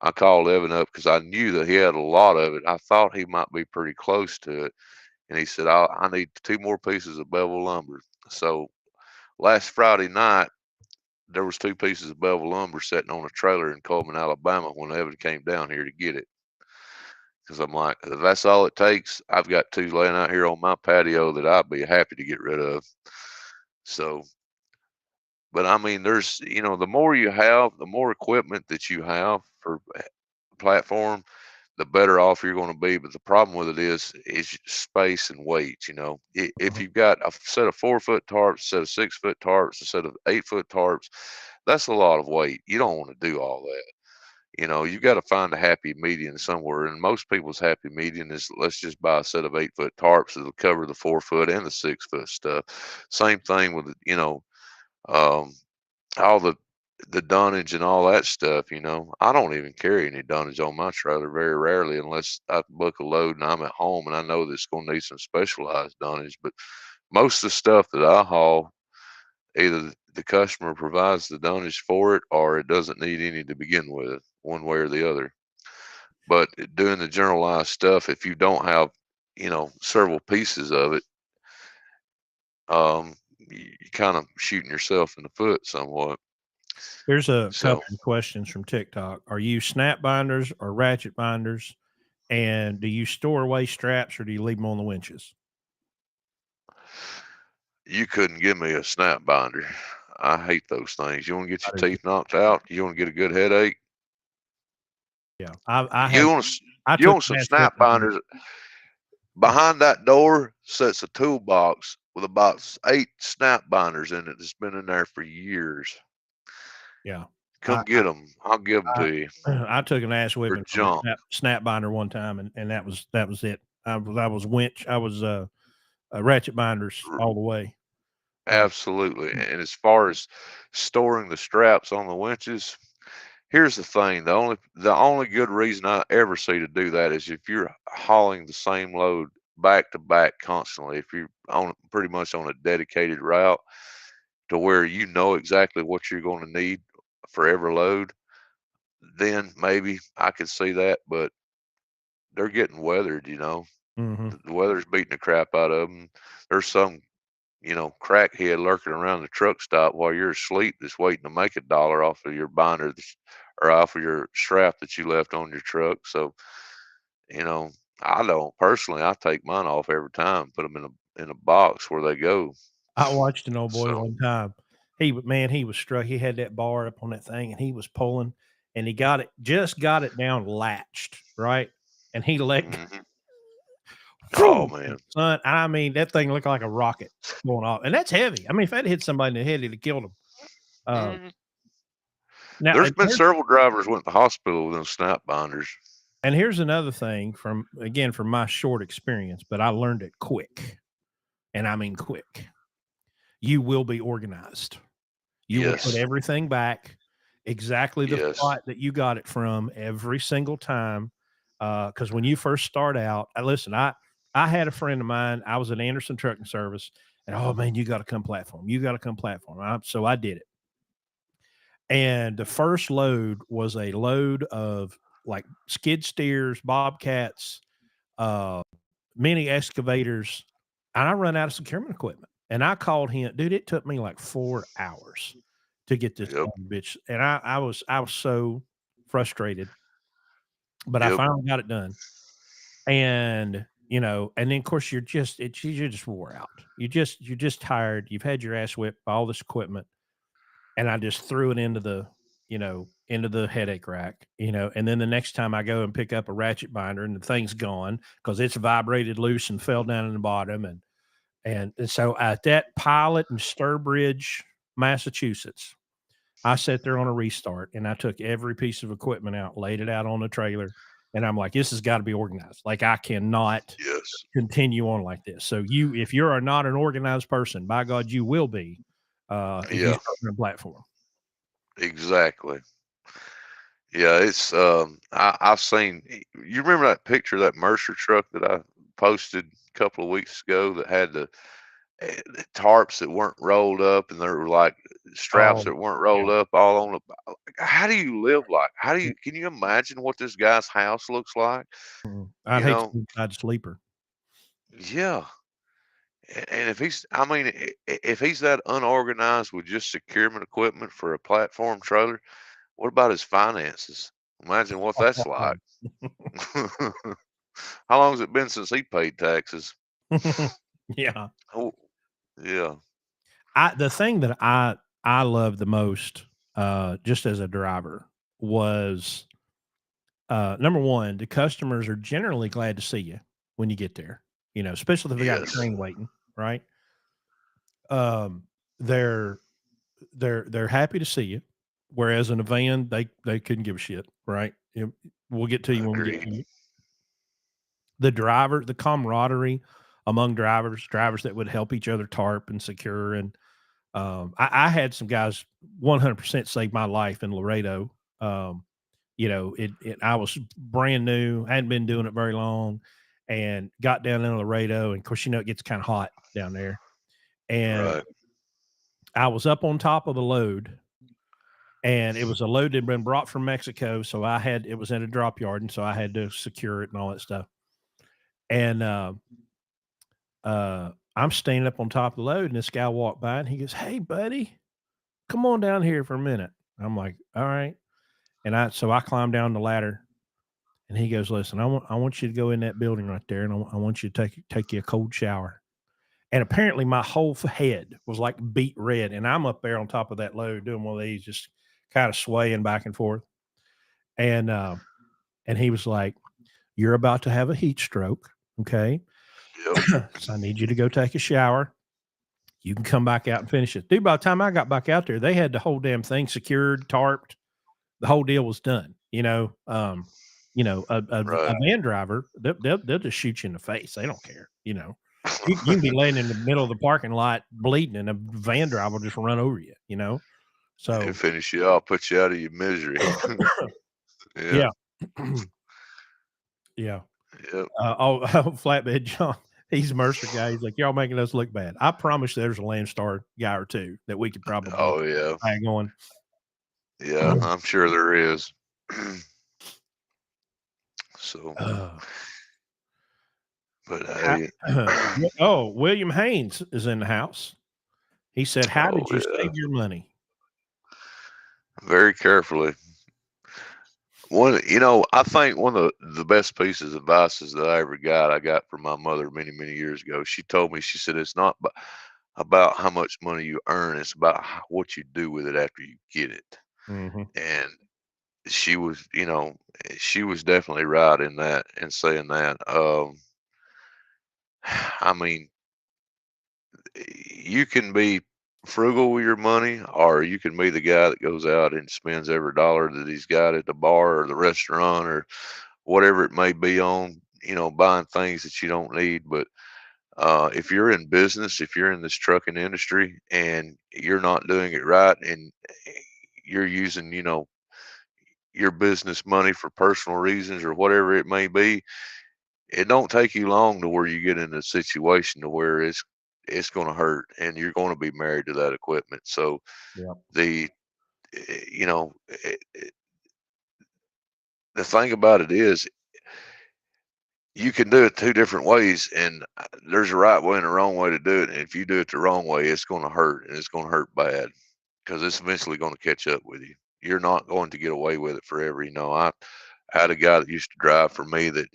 I called Evan up because I knew that he had a lot of it. I thought he might be pretty close to it. And he said, I need 2 more pieces of bevel lumber. So last Friday night, there was 2 pieces of bevel lumber sitting on a trailer in Coleman, Alabama when Evan came down here to get it. Because I'm like, if that's all it takes, I've got 2 laying out here on my patio that I'd be happy to get rid of. So, but I mean, there's, the more you have, the more equipment that you have for platform, the better off you're going to be. But the problem with it is space and weight. If you've got a set of 4-foot tarps, a set of 6-foot tarps, a set of 8-foot tarps, that's a lot of weight. You don't want to do all that. You've got to find a happy median somewhere. And most people's happy median is, let's just buy a set of 8-foot tarps that'll cover the 4-foot and the 6-foot stuff. Same thing with, all the dunnage and all that stuff. I don't even carry any dunnage on my trailer very rarely, unless I book a load and I'm at home and I know that it's going to need some specialized dunnage. But most of the stuff that I haul, either the customer provides the dunnage for it or it doesn't need any to begin with, one way or the other. But doing the generalized stuff, if you don't have, several pieces of it, you're kind of shooting yourself in the foot somewhat. There's a couple of questions from TikTok. Are you snap binders or ratchet binders? And do you store away straps or do you leave them on the winches? You couldn't give me a snap binder. I hate those things. You want to get your teeth knocked out? You want to get a good headache? Yeah. You want some snap binders? Behind that door sits a toolbox with about 8 snap binders in it that's been in there for years. Yeah. Come get them. I'll give them to you. I took an ass whipping from a snap binder one time, and that was it. I was ratchet binders all the way. Absolutely. And as far as storing the straps on the winches, here's the thing. The only good reason I ever see to do that is if you're hauling the same load back to back constantly. If you're pretty much on a dedicated route to where you know exactly what you're going to need for every load, then maybe I could see that. But they're getting weathered, Mm-hmm. The weather's beating the crap out of them. There's some, crackhead lurking around the truck stop while you're asleep that's waiting to make $1 off of your binder or off of your strap that you left on your truck. So, I don't personally. I take mine off every time, put them in a box where they go. I watched an old boy one time. He was struck. He had that bar up on that thing, and he was pulling, and he got it down latched, right, and he let. Mm-hmm. Oh man, son! I mean, that thing looked like a rocket going off, and that's heavy. I mean, if that hit somebody in the head, it'd have killed him. Now, there's been several drivers went to the hospital with those snap binders. And here's another thing from my short experience, but I learned it quick. And I mean quick. You will be organized. You will put Yes. everything back exactly the Yes. spot that you got it from every single time. Because when you first start out, listen, I had a friend of mine. I was at Anderson Trucking Service, and oh man, you got to come platform. You got to come platform. So I did it. And the first load was a load of like skid steers, bobcats, uh, mini excavators, and I run out of securement equipment. And I called him, dude. It took me like 4 hours to get this Yep. bitch, and I was so frustrated, but I Yep. finally got it done. And and then of course you're just wore out. You're just tired. You've had your ass whipped by all this equipment, and I just threw it into the headache rack, and then the next time I go and pick up a ratchet binder and the thing's gone because it's vibrated loose and fell down in the bottom. And so at that pilot in Sturbridge, Massachusetts, I sat there on a restart and I took every piece of equipment out, laid it out on the trailer, and I'm like, this has got to be organized. Like I cannot Yes. continue on like this. So if you're not an organized person, by God, you will be if you Yeah. start on a platform. Exactly. Yeah. I've seen. You remember that picture of that Mercer truck that I posted a couple of weeks ago that had the tarps that weren't rolled up and there were like straps Oh, that weren't yeah. rolled up all on the. How do you live like? How do you? Can you imagine what this guy's house looks like? Mhm. I'd You hate to know. be inside sleeper. Yeah. And if he's, I mean, if he's that unorganized with just securement equipment for a platform trailer, what about his finances? Imagine what that's like. How long has it been since he paid taxes? Yeah. Oh, yeah. The thing that I love the most, just as a driver, was number one, the customers are generally glad to see you when you get there. Especially if they got a Yes. train waiting, right? Um, they're they're happy to see you, whereas in a van they couldn't give a shit, right? We'll get to you when we get Agreed. to you. The camaraderie among drivers that would help each other tarp and secure. And I had some guys 100% saved my life in Laredo. I was brand new, hadn't been doing it very long, and got down in Laredo. And of course, it gets kind of hot down there. And Right. I was up on top of the load, and it was a load that had been brought from Mexico. So it was in a drop yard, and so I had to secure it and all that stuff. And I'm standing up on top of the load, and this guy walked by, and he goes, "Hey, buddy, come on down here for a minute." I'm like, "All right." And so I climbed down the ladder, and he goes, "Listen, I want you to go in that building right there, and I want you to take you a cold shower." And apparently, my whole head was like beet red, and I'm up there on top of that load doing one of these, just kind of swaying back and forth. And and he was like, "You're about to have a heat stroke, okay? Yep. So I need you to go take a shower. You can come back out and finish it." Dude, by the time I got back out there, they had the whole damn thing secured, tarped. The whole deal was done. A Right. van driver, they'll just shoot you in the face. They don't care. You can be laying in the middle of the parking lot bleeding, and a van driver will just run over you. And So finish you off, put you out of your misery. Yeah. yeah, yeah. Yep. Flatbed John, he's a Mercer guy. He's like, y'all making us look bad. I promise there's a Landstar guy or two that we could probably Oh yeah. hang on. Yeah. I'm sure there is. So, Uh, but How, hey. William Haynes is in the house. He said, "How Oh did you yeah. save your money?" Very carefully. I think one of the best pieces of advice that I got from my mother many, many years ago. She told me, she said, it's not about how much money you earn, it's about what you do with it after you get it. Hmm. And she was, she was definitely right in that, in saying that. I mean, you can be frugal with your money, or you can be the guy that goes out and spends every dollar that he's got at the bar or the restaurant whatever it may be on, buying things that you don't need. But if you're in business, if you're in this trucking industry and you're not doing it right, and you're using, your business money for personal reasons or whatever it may be, it don't take you long to where you get in a situation to where it's going to hurt, and you're going to be married to that equipment. So Yeah. the you know the thing about it is, you can do it two different ways, and there's a right way and a wrong way to do it. And if you do it the wrong way, it's going to hurt, and it's going to hurt bad, because it's eventually going to catch up with you. You're not going to get away with it forever. I had a guy that used to drive for me that,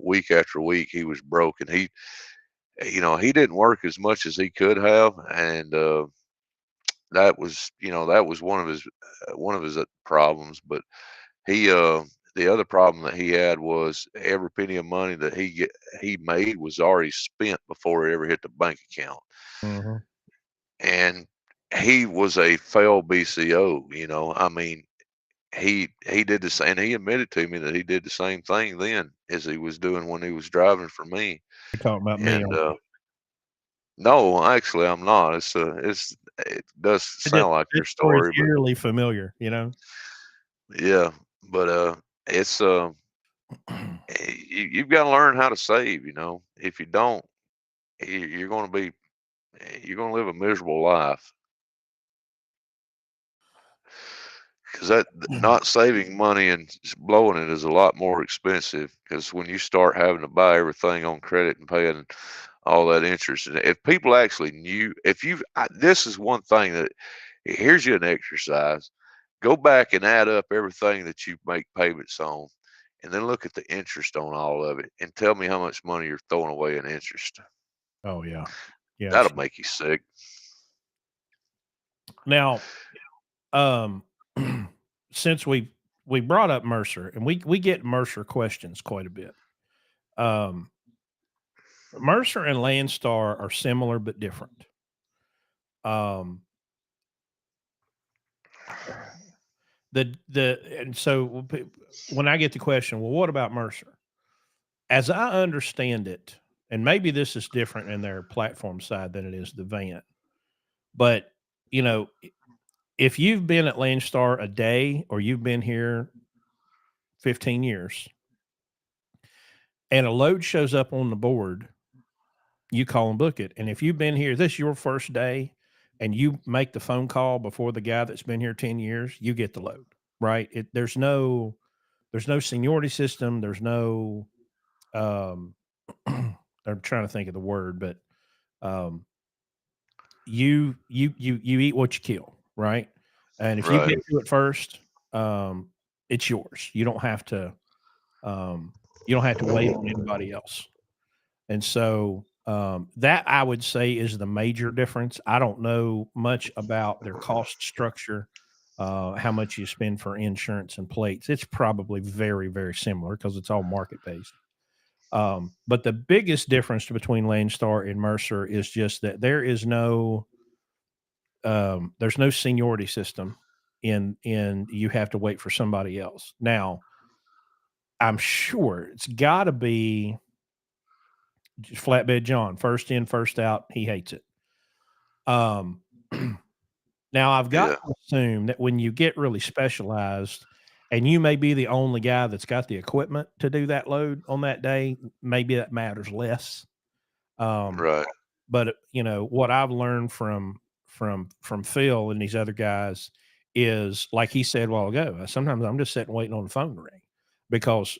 week after week he was broke, and he didn't work as much as he could have, and that was one of his problems. But he the other problem that he had was every penny of money that he made was already spent before it ever hit the bank account. Hmm. And he was a failed BCO. I mean, he did the same, and he admitted to me that he did the same thing then as he was doing when he was driving for me. You're talking about me. And no, actually, I'm not. It does sound like This your story's story, but eerily familiar, you know. yeah, but it's you've got to learn how to save. If you don't, you're going to you're going to live a miserable life, because that not saving money and just blowing it is a lot more expensive. Because when you start having to buy everything on credit and paying all that interest, and if people actually knew, this is one thing that, here's you an exercise. Go back and add up everything that you make payments on, and then look at the interest on all of it, and tell me how much money you're throwing away in interest. Oh yeah, yeah. That'll make you sick. Now, um, since we brought up Mercer, and we get Mercer questions quite a bit. Um, Mercer and Landstar are similar but different. Um, and so when I get the question, well, what about Mercer? As I understand it, and maybe this is different in their platform side than it is the van, but you know, if you've been at Landstar a day or you've been here 15 years and a load shows up on the board, you call and book it. And if you've been here, this is your first day, and you make the phone call before the guy that's been here 10 years, you get the load, right? There's no seniority system. There's no, um, I'm trying to think of the word, but, um, you eat what you kill, right? And if you Right. get to it first, it's yours. Um, you don't have to wait on anybody else. And so that I would say is the major difference. I don't know much about their cost structure, how much you spend for insurance and plates. It's probably very, very similar because it's all market based. But the biggest difference between Landstar and Mercer is just that there's no seniority system in you have to wait for somebody else. Now, I'm sure it's got to be Flatbed John, first in, first out. He hates it. Um, now I've got Yeah. to assume that when you get really specialized, and you may be the only guy that's got the equipment to do that load on that day, maybe that matters less. Um, Right. but what I've learned from Phil and these other guys is, like he said a while ago, sometimes I'm just sitting waiting on the phone to ring, because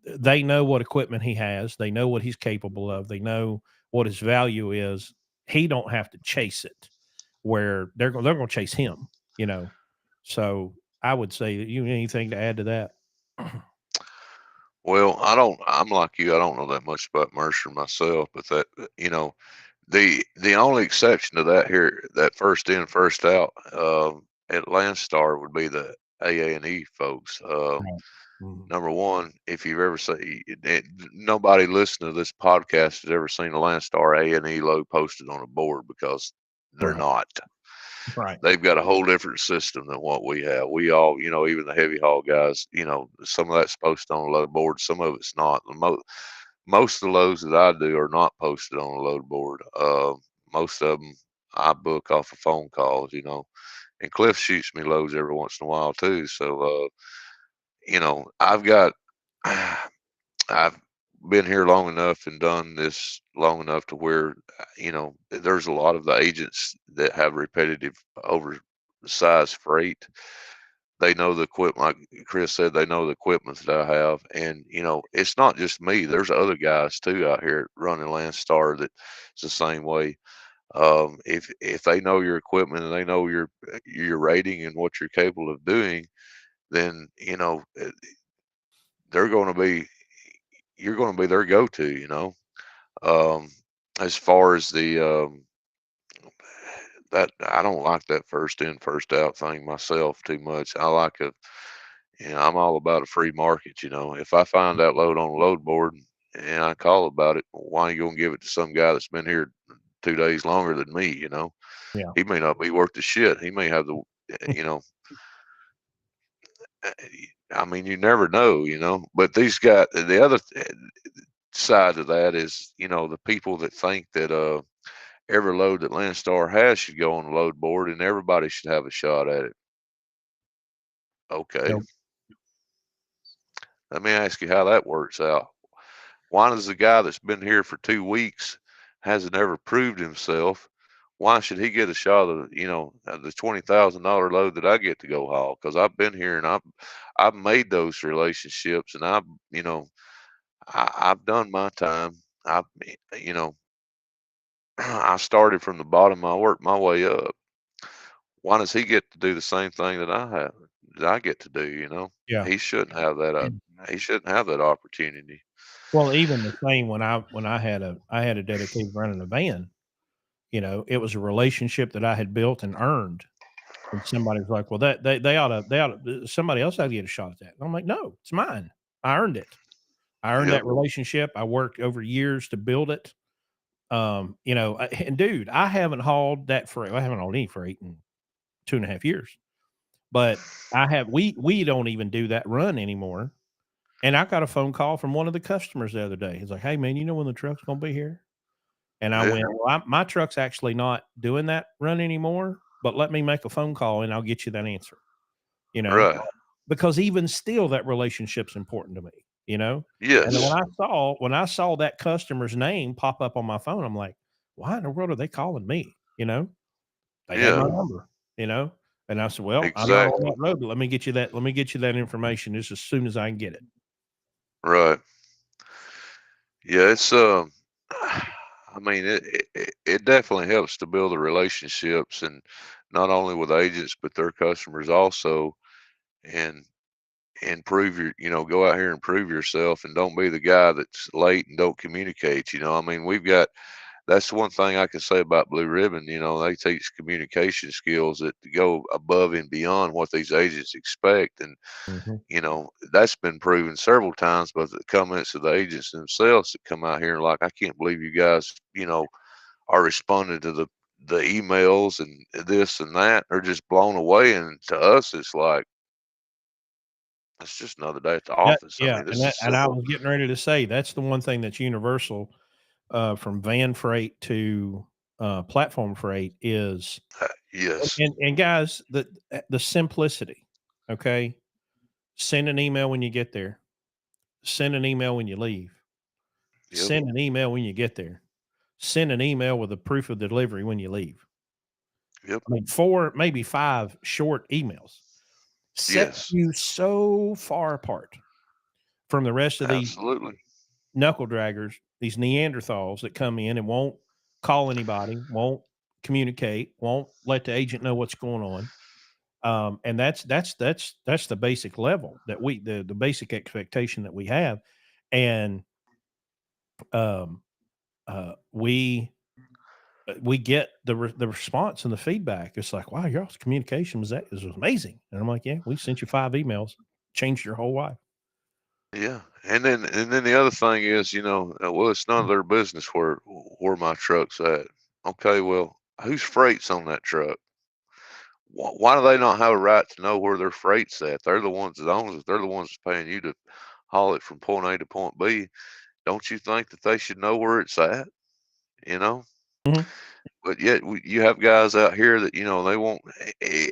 they know what equipment he has, they know what he's capable of, they know what his value is. He don't have to chase it, where they're going to chase him, you know. So I would say, that you anything to add to that? Well, I'm like you. I don't know that much about Mercer myself, but the only exception to that here, that first in, first out, at Landstar would be the AA&E folks. Right. Mhm. Number one, if you've ever seen, nobody listening to this podcast has ever seen a Landstar A&E load posted on a board, because they're Right. not. Right. They've got a whole different system than what we have. We all, even the heavy haul guys, some of that's posted on a load board, some of it's not. Most of the loads that I do are not posted on a load board. Most of them I book off of phone calls. And Cliff shoots me loads every once in a while too. So, I've got, I've been here long enough and done this long enough to where, there's a lot of the agents that have repetitive oversized freight. They know the equipment, like Chris said, they know the equipment that I have. And, it's not just me. There's other guys too out here running Landstar that's the same way. If they know your equipment and they know your rating and what you're capable of doing, then, they're going to be, you're going to be their go-to. Um, as far as that, I don't like that first in, first out thing myself too much. I'm all about a free market. If I find that load on a load board and I call about it, why ain't you gonna give it to some guy that's been here 2 days longer than me? Yeah. He may not be worth the shit. He may have you know, uh, I mean, you never know. But these guys, the other side of that is, the people that think that every load that Landstar has should go on the load board and everybody should have a shot at it. Okay, Nope. let me ask you how that works out. Why does the guy that's been here for 2 weeks hasn't ever proved himself? Why should he get a shot of the $20,000 load that I get to go haul? Because I've been here and I've made those relationships and I've done my time. You know I started from the bottom. I worked my way up. Why does he get to do the same thing that I get to do? Yeah. He shouldn't have that. He shouldn't have that opportunity. Well, even the same when I had a dedicated running a van, it was a relationship that I had built and earned. And somebody's like, well, that they ought to somebody else ought to get a shot at that. And I'm like, no, it's mine. I earned it. I earned Yep. that relationship. I worked over years to build it. And dude, I haven't hauled that freight. I haven't hauled any freight in 2.5 years. But we don't even do that run anymore. And I got a phone call from one of the customers the other day. He's like, "Hey man, you know when the truck's gonna be here?" And I Yeah. went, "Well, my truck's actually not doing that run anymore, but let me make a phone call and I'll get you that answer." You know, Right. because even still, that relationship's important to me. And then Yes. when I saw that customer's name pop up on my phone, I'm like, "Why in the world are they calling me?" They had my Yeah. number. You know, and I said, "Well, I'm not on Exactly. that road, but let me get you that. Let me get you that information just as soon as I can get it." Right. Yeah. I mean, it definitely helps to build the relationships and not only with agents but their customers also, and prove go out here and prove yourself and don't be the guy that's late and don't communicate. I mean, that's one thing I can say about Blue Ribbon. They teach communication skills that go above and beyond what these agents expect. And, Mhm. that's been proven several times by the comments of the agents themselves that come out here and like, I can't believe you guys, are responding to the emails and this and that. They're just blown away. And to us, it's like, it's just another day at the office. I Yeah, mean, and this that is and I simple. was getting ready to say that's the one thing that's universal, from van freight to, platform freight is Yes. and guys, the simplicity, okay? Send an email when you get there. Send an email when you leave. Yep. Send an email when you get there. Send an email with a proof of delivery when you leave. Yep. I mean, 4, maybe 5 short emails set Yes. you so far apart from the rest of these Absolutely. knuckle draggers, these Neanderthals that come in and won't call anybody, won't communicate, won't let the agent know what's going on. And that's the basic level that the basic expectation that we have. And um, we get the response and the feedback. It's like, wow, y'all's communication was amazing. And I'm like, yeah, we sent you 5 emails, changed your whole life. Yeah, and then the other thing is, well, it's none of their business where my truck's at. Okay, well, whose freight's on that truck? why do they not have a right to know where their freight's at? They're the ones that own it. They're the ones that's paying you to haul it from point A to point B. Don't you think that they should know where it's at? You know? Mhm. But yet you have guys out here that, they won't,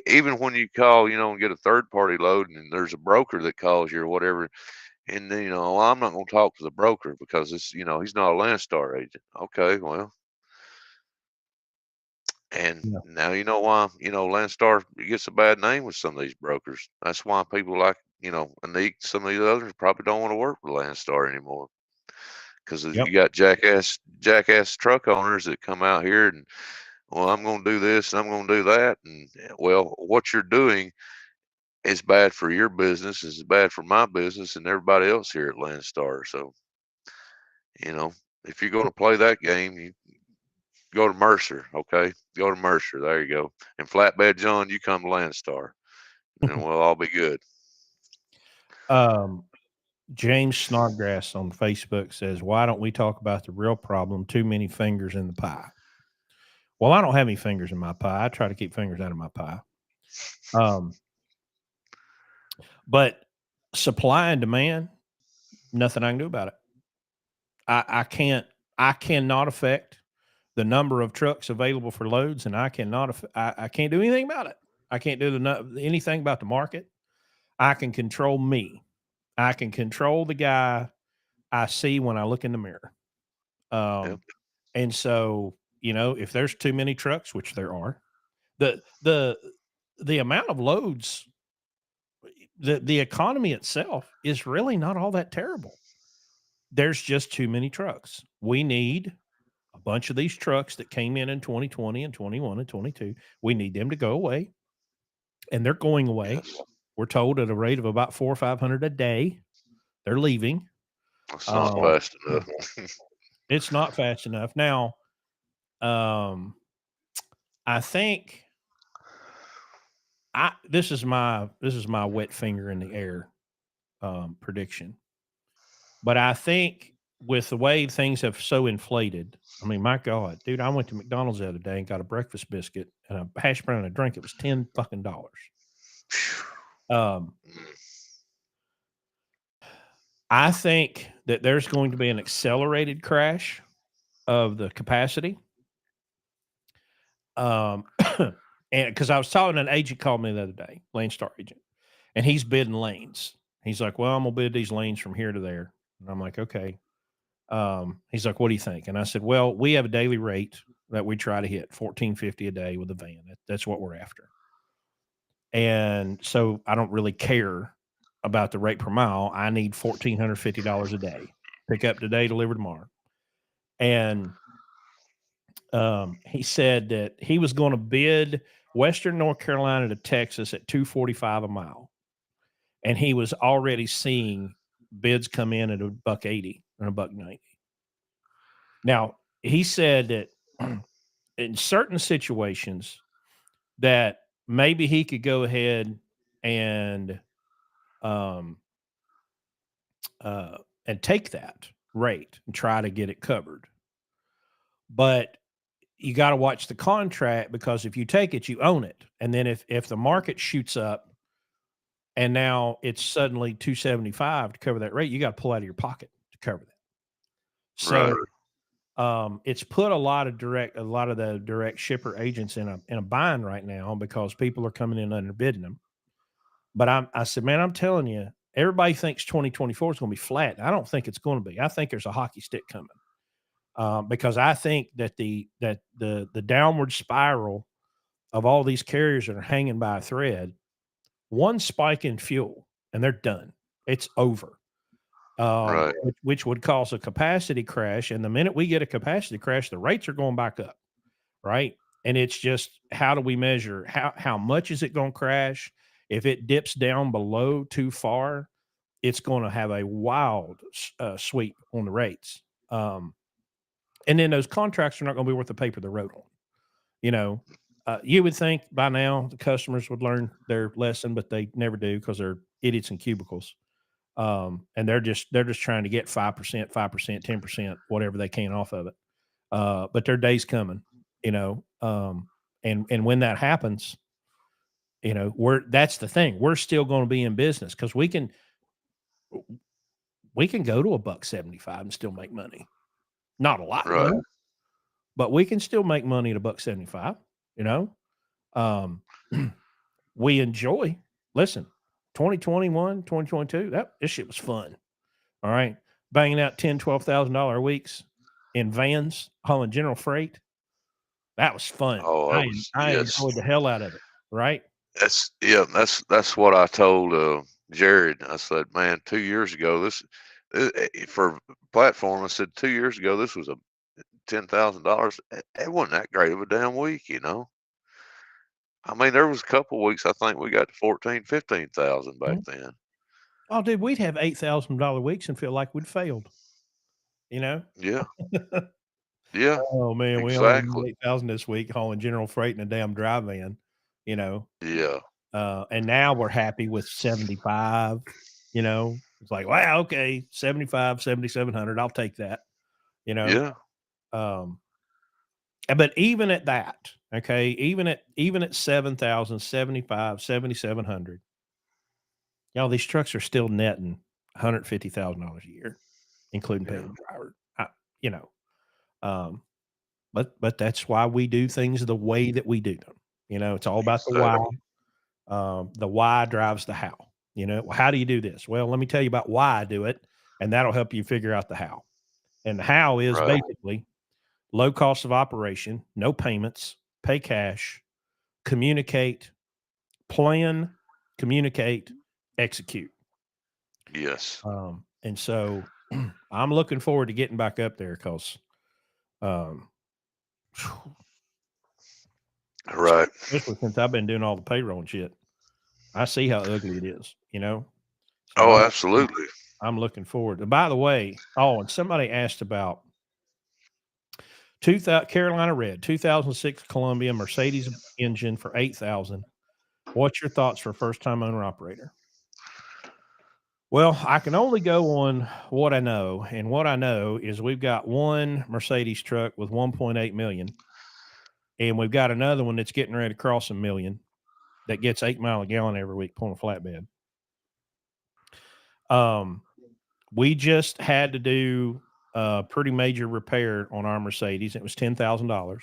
even when you call, and get a third party load and there's a broker that calls you or whatever. And then, well, I'm not going to talk to the broker because he's not a Landstar agent. Okay, well, and Yeah. now you know why, Landstar gets a bad name with some of these brokers. That's why people like, Anik, some of these others probably don't want to work with Landstar anymore. Because Yep. you got jackass truck owners that come out here and, well, I'm going to do this and I'm going to do that. And well, what you're doing is bad for your business, is bad for my business and everybody else here at Landstar. So, you know, if you're going to play that game, you go to Mercer. Okay. Go to Mercer. There you go. And Flatbed John, you come to Landstar and we'll all be good. Um, James Snodgrass on Facebook says, "Why don't we talk about the real problem? Too many fingers in the pie." Well, I don't have any fingers in my pie. I try to keep fingers out of my pie. Um, but supply and demand, nothing I can do about it. I can't. I cannot affect the number of trucks available for loads, and I cannot. I can't do anything about it. I can't do anything about the market. I can control me. I can control the guy I see when I look in the mirror. Yep. And so, if there's too many trucks, which there are, the the the amount of loads, the economy itself is really not all that terrible. There's just too many trucks. We need a bunch of these trucks that came in 2020 and 21 and 22. We need them to go away, and they're going away. Yes. We're told at a rate of about 400 or 500 a day. They're leaving. That's not Um, fast enough. it's not fast enough. Now, I think this is my wet finger in the air prediction. But I think with the way things have so inflated, I mean, my God, dude, I went to McDonald's the other day and got a breakfast biscuit and a hash brown and a drink. It was $10 fucking. Um, I think that there's going to be an accelerated crash of the capacity. And because I was talking to an agent called me the other day, Landstar agent, and he's bidding lanes. He's like, "Well, I'm gonna bid these lanes from here to there," and I'm like, "Okay." He's like, "What do you think?" And I said, "Well, we have a daily rate that we try to hit, 1450 a day with a van. That's what we're after. And so I don't really care about the rate per mile. I need $1,450 a day. Pick up today, deliver tomorrow." And he said that he was going to bid Western North Carolina to Texas at 245 a mile, and he was already seeing bids come in at $1.80 and $1.90. Now he said that in certain situations that maybe he could go ahead and um and take that rate and try to get it covered. But you got to watch the contract, because if you take it, you own it. And then if the market shoots up and now it's suddenly 275 to cover that rate, you got to pull out of your pocket to cover that. Right. So it's put a lot of the direct shipper agents in a bind right now, because people are coming in underbidding them. But I said, man, I'm telling you, everybody thinks 2024 is going to be flat. I don't think it's going to be. I think there's a hockey stick coming, because I think that the downward spiral of all these carriers that are hanging by a thread, one spike in fuel and they're done. It's over. Right. Which would cause a capacity crash. And the minute we get a capacity crash, the rates are going back up, right? And it's just, how do we measure how much is it going to crash? If it dips down below too far, it's going to have a wild sweep on the rates. And then those contracts are not going to be worth the paper they're wrote on. You would think by now the customers would learn their lesson, but they never do, because they're idiots in cubicles. And they're just trying to get 5%, 10%, whatever they can off of it. But their day's coming, and when that happens, That's the thing. We're still going to be in business because we can go to $1.75 and still make money. Not a lot of Right. money, but we can still make money at $1.75. We enjoy. Listen, 2021, 2022. This shit was fun. All right, banging out $10,000, $12,000 weeks in vans hauling general freight. That was fun. Oh, that I was I yes. enjoyed the hell out of it. Right. That's what I told Jared. I said, man, 2 years ago, for platform. I said 2 years ago, this was a $10,000. It wasn't that great of a damn week, I mean, there was a couple weeks I think we got to 14, 15,000 back then. Oh, dude, we'd have $8,000 weeks and feel like we'd failed. Yeah, yeah, Oh man, we only exactly. made 8,000 this week hauling general freight in a damn dry van. You know, Yeah, and now we're happy with 75. It's like, wow, okay, 75, 7,700. I'll take that. You know, yeah, um, but even at that, okay, even at 7,000, 75, 7,700, these trucks are still netting $150,000 a year, including paying yeah, the driver. You know, um, but that's why we do things the way that we do them. It's all about the why. exactly. The why drives the how. How do you do this? Well, let me tell you about why I do it, and that'll help you figure out the how. And the how is Right. basically low cost of operation, no payments, pay cash, communicate, plan, communicate, execute. Yes. And so I'm looking forward to getting back up there because, um, Right. especially since I've been doing all the payroll and shit, I see how ugly it is. So Oh, absolutely. I'm looking forward. And by the way, and somebody asked about Carolina Red 2006 Columbia Mercedes engine for 8,000. What's your thoughts for first time owner operator? Well, I can only go on what I know, and what I know is we've got one Mercedes truck with 1.8 million, and we've got another one that's getting ready to cross a million that gets 8 miles a gallon every week pulling a flatbed. We just had to do a pretty major repair on our Mercedes. It was $10,000.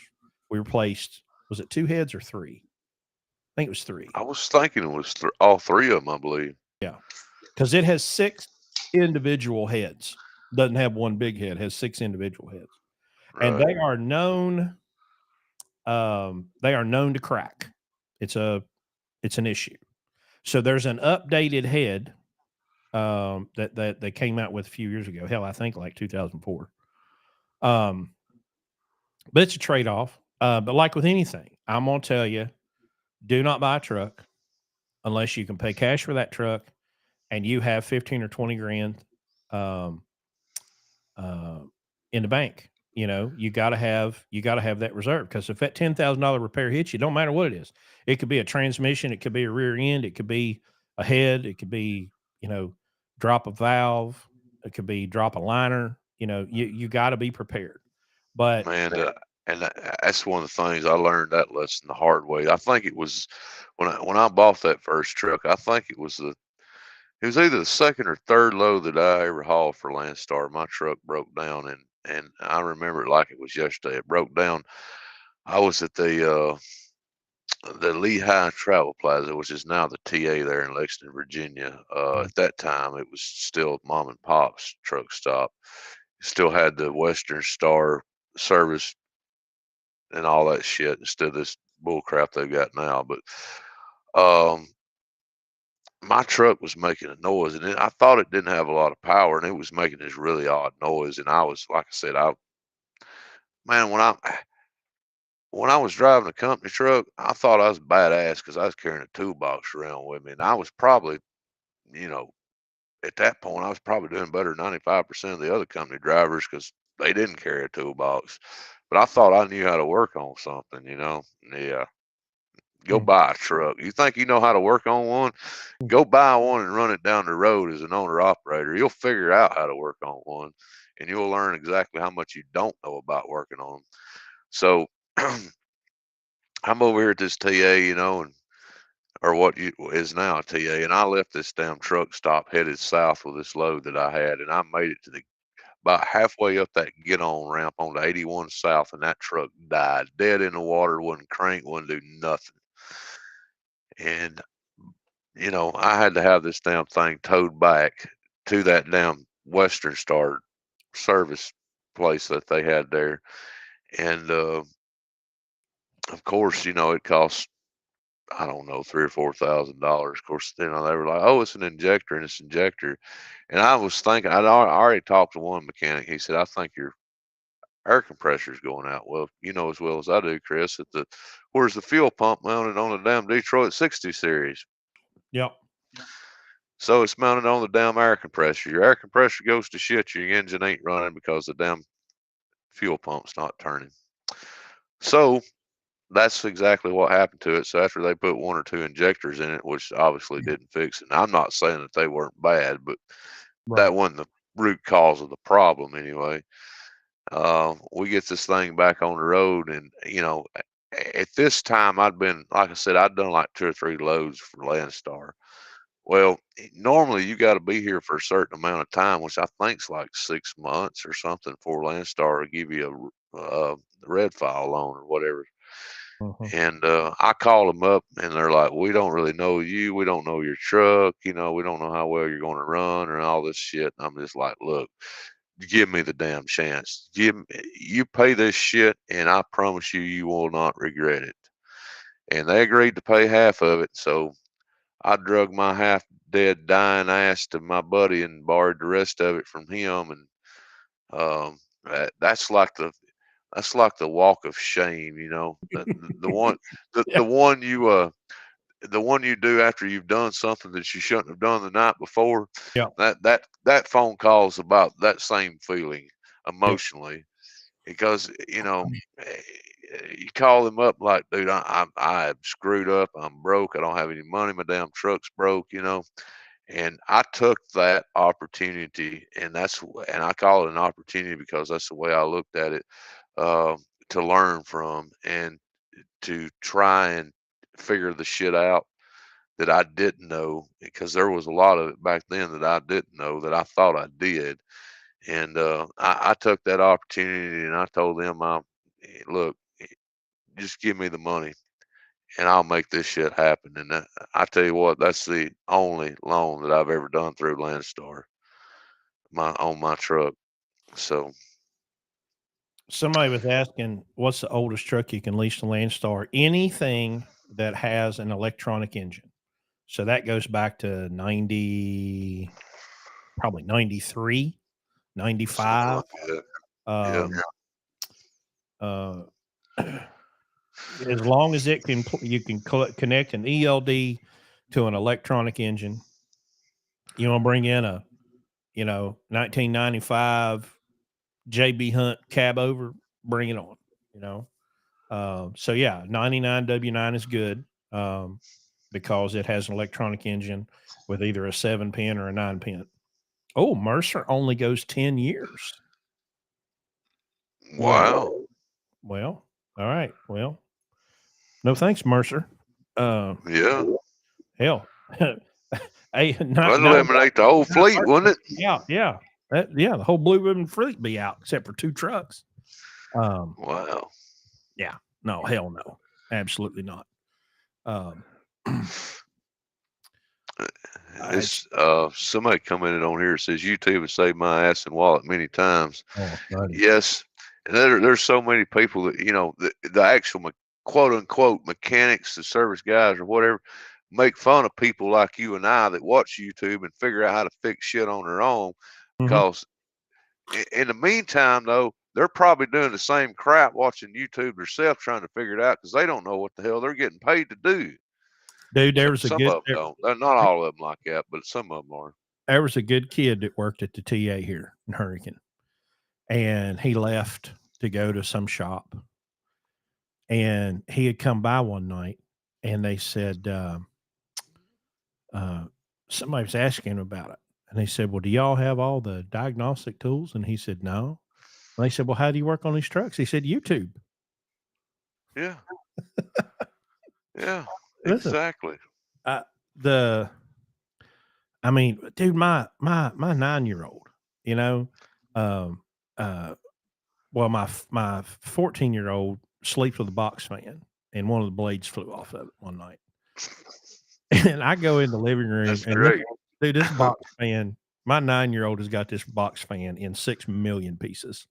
We replaced, was it 2 heads or 3? I think it was 3. I was thinking it was all three of them, I believe. Yeah. Because it has 6 individual heads. Doesn't have one big head, has 6 individual heads. And Right. they are known to crack. It's an issue. So there's an updated head that they came out with a few years ago. Hell, I think like 2004. But it's a trade-off. But like with anything, I'm gonna tell you, do not buy a truck unless you can pay cash for that truck and you have 15 or 20 grand um, in the bank. You gotta have that reserve, because if that $10,000 repair hits you, don't matter what it is. It could be a transmission, it could be a rear end, it could be a head, it could be drop a valve, it could be drop a liner. You got to be prepared. But Man, that's one of the things I learned that lesson the hard way. I think it was when I bought that first truck. I think it was either the second or third load that I ever hauled for Landstar. My truck broke down, and I remember it like it was yesterday. It broke down. I was at the Lehigh Travel Plaza, which is now the TA there in Lexington, Virginia. At that time, it was still mom and pop's truck stop. Still had the Western Star service and all that shit instead of this bull crap they've got now. But um, my truck was making a noise, and I thought it didn't have a lot of power, and it was making this really odd noise. And I was, like I said, man, when I was driving a company truck, I thought I was badass because I was carrying a toolbox around with me, and I was probably, you know, at that point, I was probably doing better than 95% of the other company drivers because they didn't carry a toolbox. But I thought I knew how to work on something. Yeah. Go mm, buy a truck. You think you know how to work on one? mm, Go buy one and run it down the road as an owner operator. You'll figure out how to work on one, and you'll learn exactly how much you don't know about working on them. So I'm over here at this TA, and or what is now a TA, and I left this damn truck stop headed south with this load that I had, and I made it to the about halfway up that get on ramp on the 81 South, and that truck died dead in the water, wouldn't crank, wouldn't do nothing. And I had to have this damn thing towed back to that damn Western Star service place that they had there. And of course, it cost, I don't know, $3,000 or $4,000. Of course, they were like, "Oh, it's an injector and it's injector." And I was thinking, I already talked to one mechanic. He said, "I think your air compressor's going out." Well, you know as well as I do, Chris, that where's the fuel pump mounted on the damn Detroit 60 series? Yep. So it's mounted on the damn air compressor. Your air compressor goes to shit, your engine ain't running because the damn fuel pump's not turning. So that's exactly what happened to it. So after they put one or two injectors in it, which obviously didn't fix it. And I'm not saying that they weren't bad, but Right. that wasn't the root cause of the problem anyway. We get this thing back on the road, and at this time I'd been, like I said, I'd done like 2 or 3 loads for Landstar. Well, normally you got to be here for a certain amount of time, which I think's like 6 months or something for Landstar to give you a red file loan or whatever. Mhm. And I called them up, and they're like, "We don't really know you. We don't know your truck. We don't know how well you're going to run and all this shit." And I'm just like, "Look, give me the damn chance. You pay this shit, and I promise you, you will not regret it." And they agreed to pay half of it. So I drug my half dead dying ass to my buddy and borrowed the rest of it from him. And that's like the walk of shame, the one Yeah. the one you do after you've done something that you shouldn't have done the night before. Yeah. That phone call is about that same feeling Yeah. emotionally, because you call them up like, "Dude, I screwed up. I'm broke. I don't have any money. My damn truck's broke." And I took that opportunity, and I call it an opportunity because that's the way I looked at it, uh, to learn from and to try and figure the shit out that I didn't know, because there was a lot of it back then that I didn't know that I thought I did. And I took that opportunity, and I told them, "Look, just give me the money and I'll make this shit happen." And I tell you what, that's the only loan that I've ever done through Landstar, on my truck. So Somebody was asking, what's the oldest truck you can lease to Landstar? Anything that has an electronic engine. So that goes back to 90, probably 93, something 95. like that. Yeah. Um, uh, as long as you can connect an ELD to an electronic engine. You want to bring in a 1995 JB Hunt cab over, bring it on. So yeah, 99 W9 is good, because it has an electronic engine with either a 7-pin or a 9-pin. Oh, Mercer only goes 10 years. Wow. Well, all right. Well, no thanks, Mercer. Yeah. Hell, hey, not That'd not eliminate the whole not fleet, wouldn't Mercer. it? Yeah. The whole blue ribbon fleet be out except for 2 trucks. Wow. Yeah, no, hell no, absolutely not. It's somebody commented on here, says YouTube has saved my ass and wallet many times. Oh, buddy. Yes. And there's so many people that, the actual quote unquote mechanics, the service guys or whatever, make fun of people like you and I that watch YouTube and figure out how to fix shit on their own. Mhm. Because in the meantime, though, they're probably doing the same crap watching YouTube themselves, trying to figure it out because they don't know what the hell they're getting paid to do. Dude, Some of them don't. Not all of them like that, but some of them are. there was a good kid that worked at the TA here in Hurricane, and he left to go to some shop, and he had come by one night, and they said, somebody was asking him about it, and they said, "Well, do y'all have all the diagnostic tools?" And he said, "No." And they said, "Well, how do you work on these trucks?" He said, "YouTube." Yeah. Yeah. Listen, Exactly. The I mean, dude, my 9-year-old, you know, um, uh, well, my 14-year-old sleeps with a box fan, and one of the blades flew off of it one night. And I go in the living room, That's and great. this box fan, my 9-year-old has got this box fan in 6 million pieces.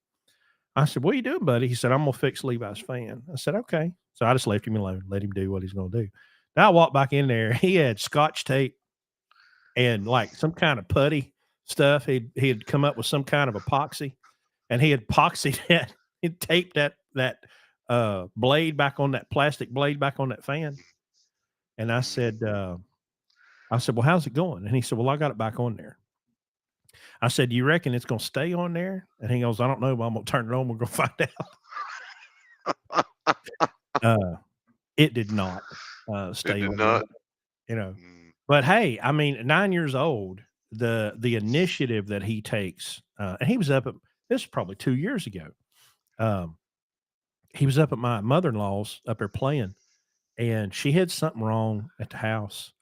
I said, "What are you doing, buddy?" He said, "I'm gonna fix Levi's fan." I said, "Okay." So I just left him alone, let him do what he's gonna do. Now I walked back in there. He had scotch tape and like some kind of putty stuff. He had come up with some kind of epoxy, and he had epoxied that. He taped that blade back on that plastic blade back on that fan. And I said, "Well, how's it going?" And he said, "Well, I got it back on there." I said, "You reckon it's going to stay on there?" And he goes, "I don't know, but I'm going to turn it on. We're going to find out." It did not stay did on there, not. you know. Mm, But hey, I mean, 9 years old, the initiative that he takes, and he was up at this was probably 2 years ago. Um, he was up at my mother-in-law's up there playing, and she had something wrong at the house,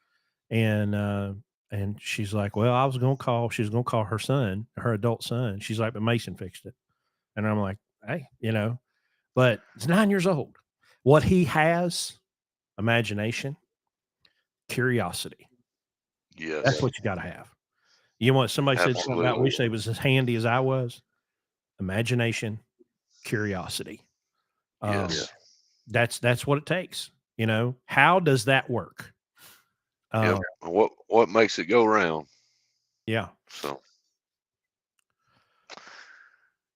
and she's like, "Well, I was gonna call." She was gonna call her son, her adult son. She's like, "But Mason fixed it," and I'm like, "Hey, you know," but it's 9 years old. What he has, imagination, curiosity. That's yes, what you got to have. You want somebody said something about absolutely. wish they was as handy as I was. Imagination, curiosity. Um, Yes. that's what it takes. You know, how does that work? Yep. Um, And what makes it go round? yeah, So,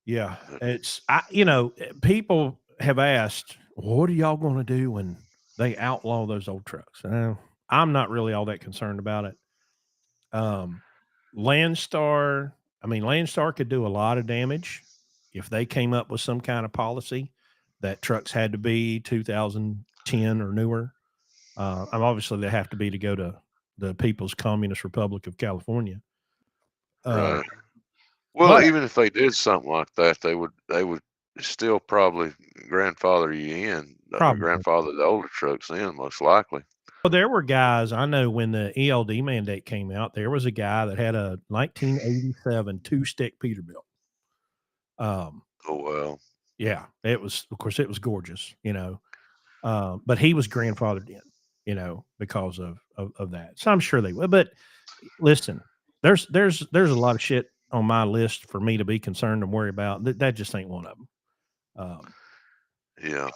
yeah. but It's you know, people have asked, what are y'all going to do when they outlaw those old trucks? I'm not really all that concerned about it. Um, Landstar, I mean, Landstar could do a lot of damage if they came up with some kind of policy that trucks had to be 2010 or newer. And obviously they have to be to go to the People's Communist Republic of California. Uh, right. Well, but even if they did something like that, they would still probably grandfather you in, probably. grandfather the older trucks in, most likely. Well, there were guys I know when the ELD mandate came out, there was a guy that had a 1987 two-stick Peterbilt. Um, Oh well. yeah, it was, of course, it was gorgeous, you know. But he was grandfathered in, you know, because of that. So I'm sure they will. But listen, there's a lot of shit on my list for me to be concerned and worry about. That just ain't one of them. Yeah.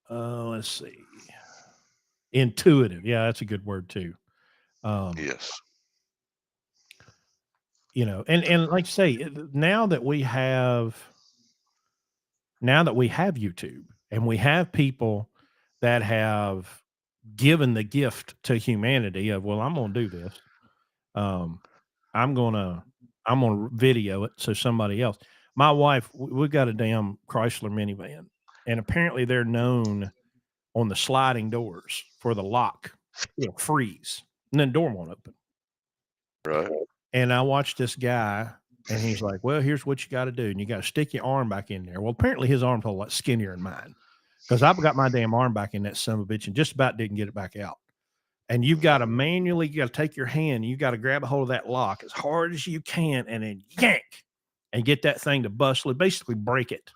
Let's see. Intuitive. Yeah, that's a good word too. Um, Yes. you know, and like I say, now that we have YouTube and we have people that have given the gift to humanity of, well, I'm going to do this. Um, I'm gonna video it so somebody else. My wife, we've got a damn Chrysler minivan, and apparently they're known on the sliding doors for the lock, freeze, and then the door won't open. Right. And I watched this guy, and he's like, "Well, here's what you got to do, and you got to stick your arm back in there." Well, apparently his arm's a lot skinnier than mine because I've got my damn arm back in that son of a bitch and just about didn't get it back out. And you've got to manually, you got to take your hand, you got to grab a hold of that lock as hard as you can, and then yank and get that thing to bust, basically break it,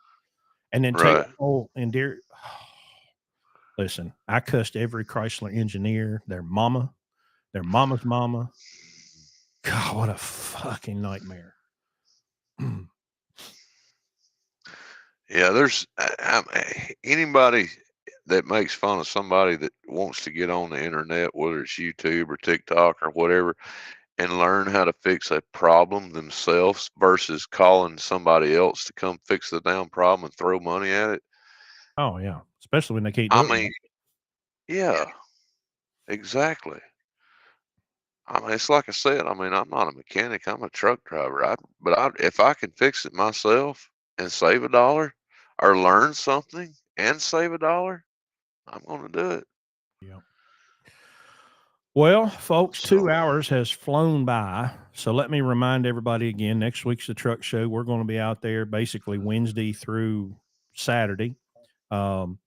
and then take Right. the whole and dear. Listen, I cussed every Chrysler engineer, their mama's mama. God, what a fucking nightmare. Yeah. There's anybody that makes fun of somebody that wants to get on the internet, whether it's YouTube or TikTok or whatever, and learn how to fix a problem themselves versus calling somebody else to come fix the damn problem and throw money at it. Oh yeah, especially when they can't I do it. mean, yeah, exactly. I mean, it's like I said. I mean, I'm not a mechanic. I'm a truck driver. If I can fix it myself and save a dollar, or learn something and save a dollar, I'm going to do it. Yeah. Well, folks, So, 2 hours has flown by. So let me remind everybody again, next week's the truck show. We're going to be out there basically Wednesday through Saturday. Um,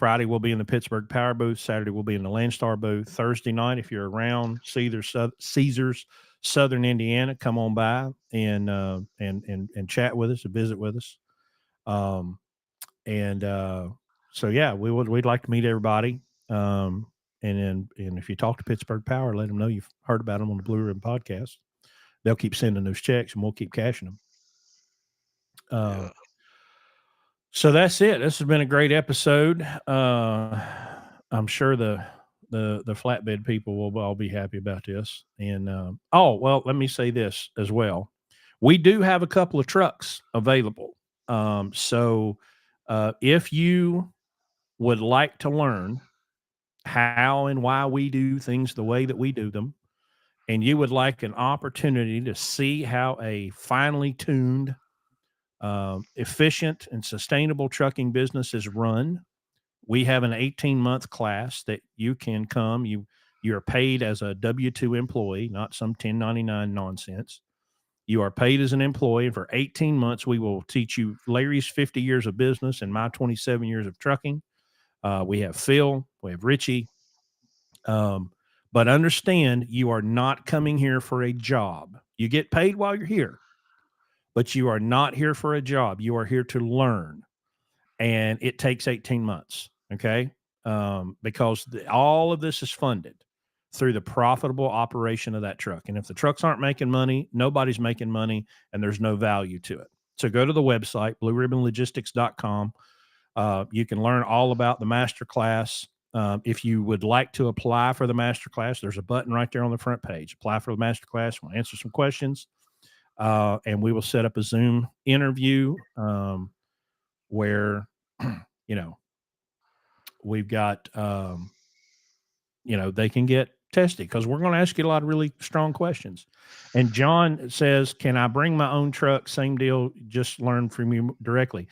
Friday we'll be in the Pittsburgh Power booth. Saturday we'll be in the Landstar booth. Thursday night, if you're around Caesars, Southern Indiana, come on by and chat with us and visit with us. So yeah, we'd like to meet everybody. And if you talk to Pittsburgh Power, let them know you've heard about them on the Blue Ribbon podcast. They'll keep sending those checks, and we'll keep cashing them. Yeah. So that's it. This has been a great episode. I'm sure the flatbed people will all be happy about this. And let me say this as well. We do have a couple of trucks available. So if you would like to learn how and why we do things the way that we do them, and you would like an opportunity to see how a finely tuned, efficient, and sustainable trucking business is run, we have an 18-month class that you can come. You're paid as a W-2 employee, not some 1099 nonsense. You are paid as an employee. For 18 months, we will teach you Larry's 50 years of business and my 27 years of trucking. We have Phil, we have Richie. But understand, you are not coming here for a job. You get paid while you're here, but you are not here for a job. You are here to learn. And it takes 18 months. Okay. Because all of this is funded through the profitable operation of that truck. And if the trucks aren't making money, nobody's making money, and there's no value to it. So go to the website, blueribbonlogistics.com. You can learn all about the master class. If you would like to apply for the master class, there's a button right there on the front page. Apply for the master class. We'll answer some questions, and we will set up a Zoom interview where, we've got, they can get tested, because we're going to ask you a lot of really strong questions. And John says, can I bring my own truck? Same deal. Just learn from you directly.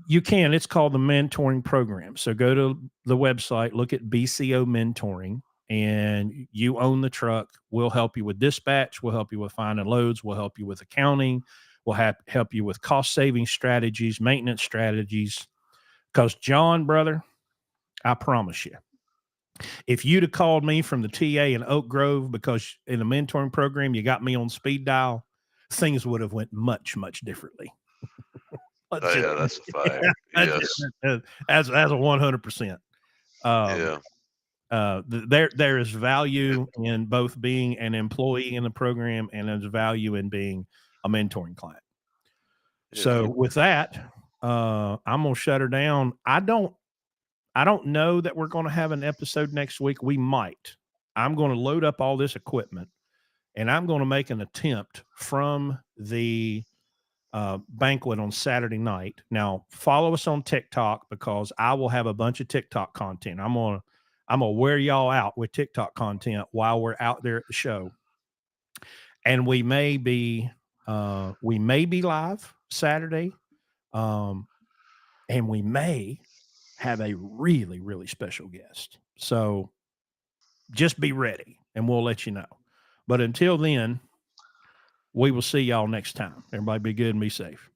You can. It's called the mentoring program. So go to the website, look at BCO mentoring, and you own the truck. We'll help you with dispatch. We'll help you with finding loads. We'll help you with accounting. We'll help you with cost saving strategies, maintenance strategies. Because John, brother, I promise you, if you'd have called me from the TA in Oak Grove, because in the mentoring program you got me on speed dial, things would have went much, much differently. Yeah, that's a fact. Yes. As a 100%. Yeah. There is value in both being an employee in the program, and there's value in being a mentoring client. Yeah. So with that, I'm gonna shut her down. I don't know that we're going to have an episode next week. We might. I'm going to load up all this equipment, and I'm going to make an attempt from the banquet on Saturday night. Now, follow us on TikTok, because I will have a bunch of TikTok content. I'm gonna wear y'all out with TikTok content while we're out there at the show. And we may be live Saturday, and we may have a really, really special guest. So just be ready, and we'll let you know. But until then, we will see y'all next time. Everybody be good and be safe.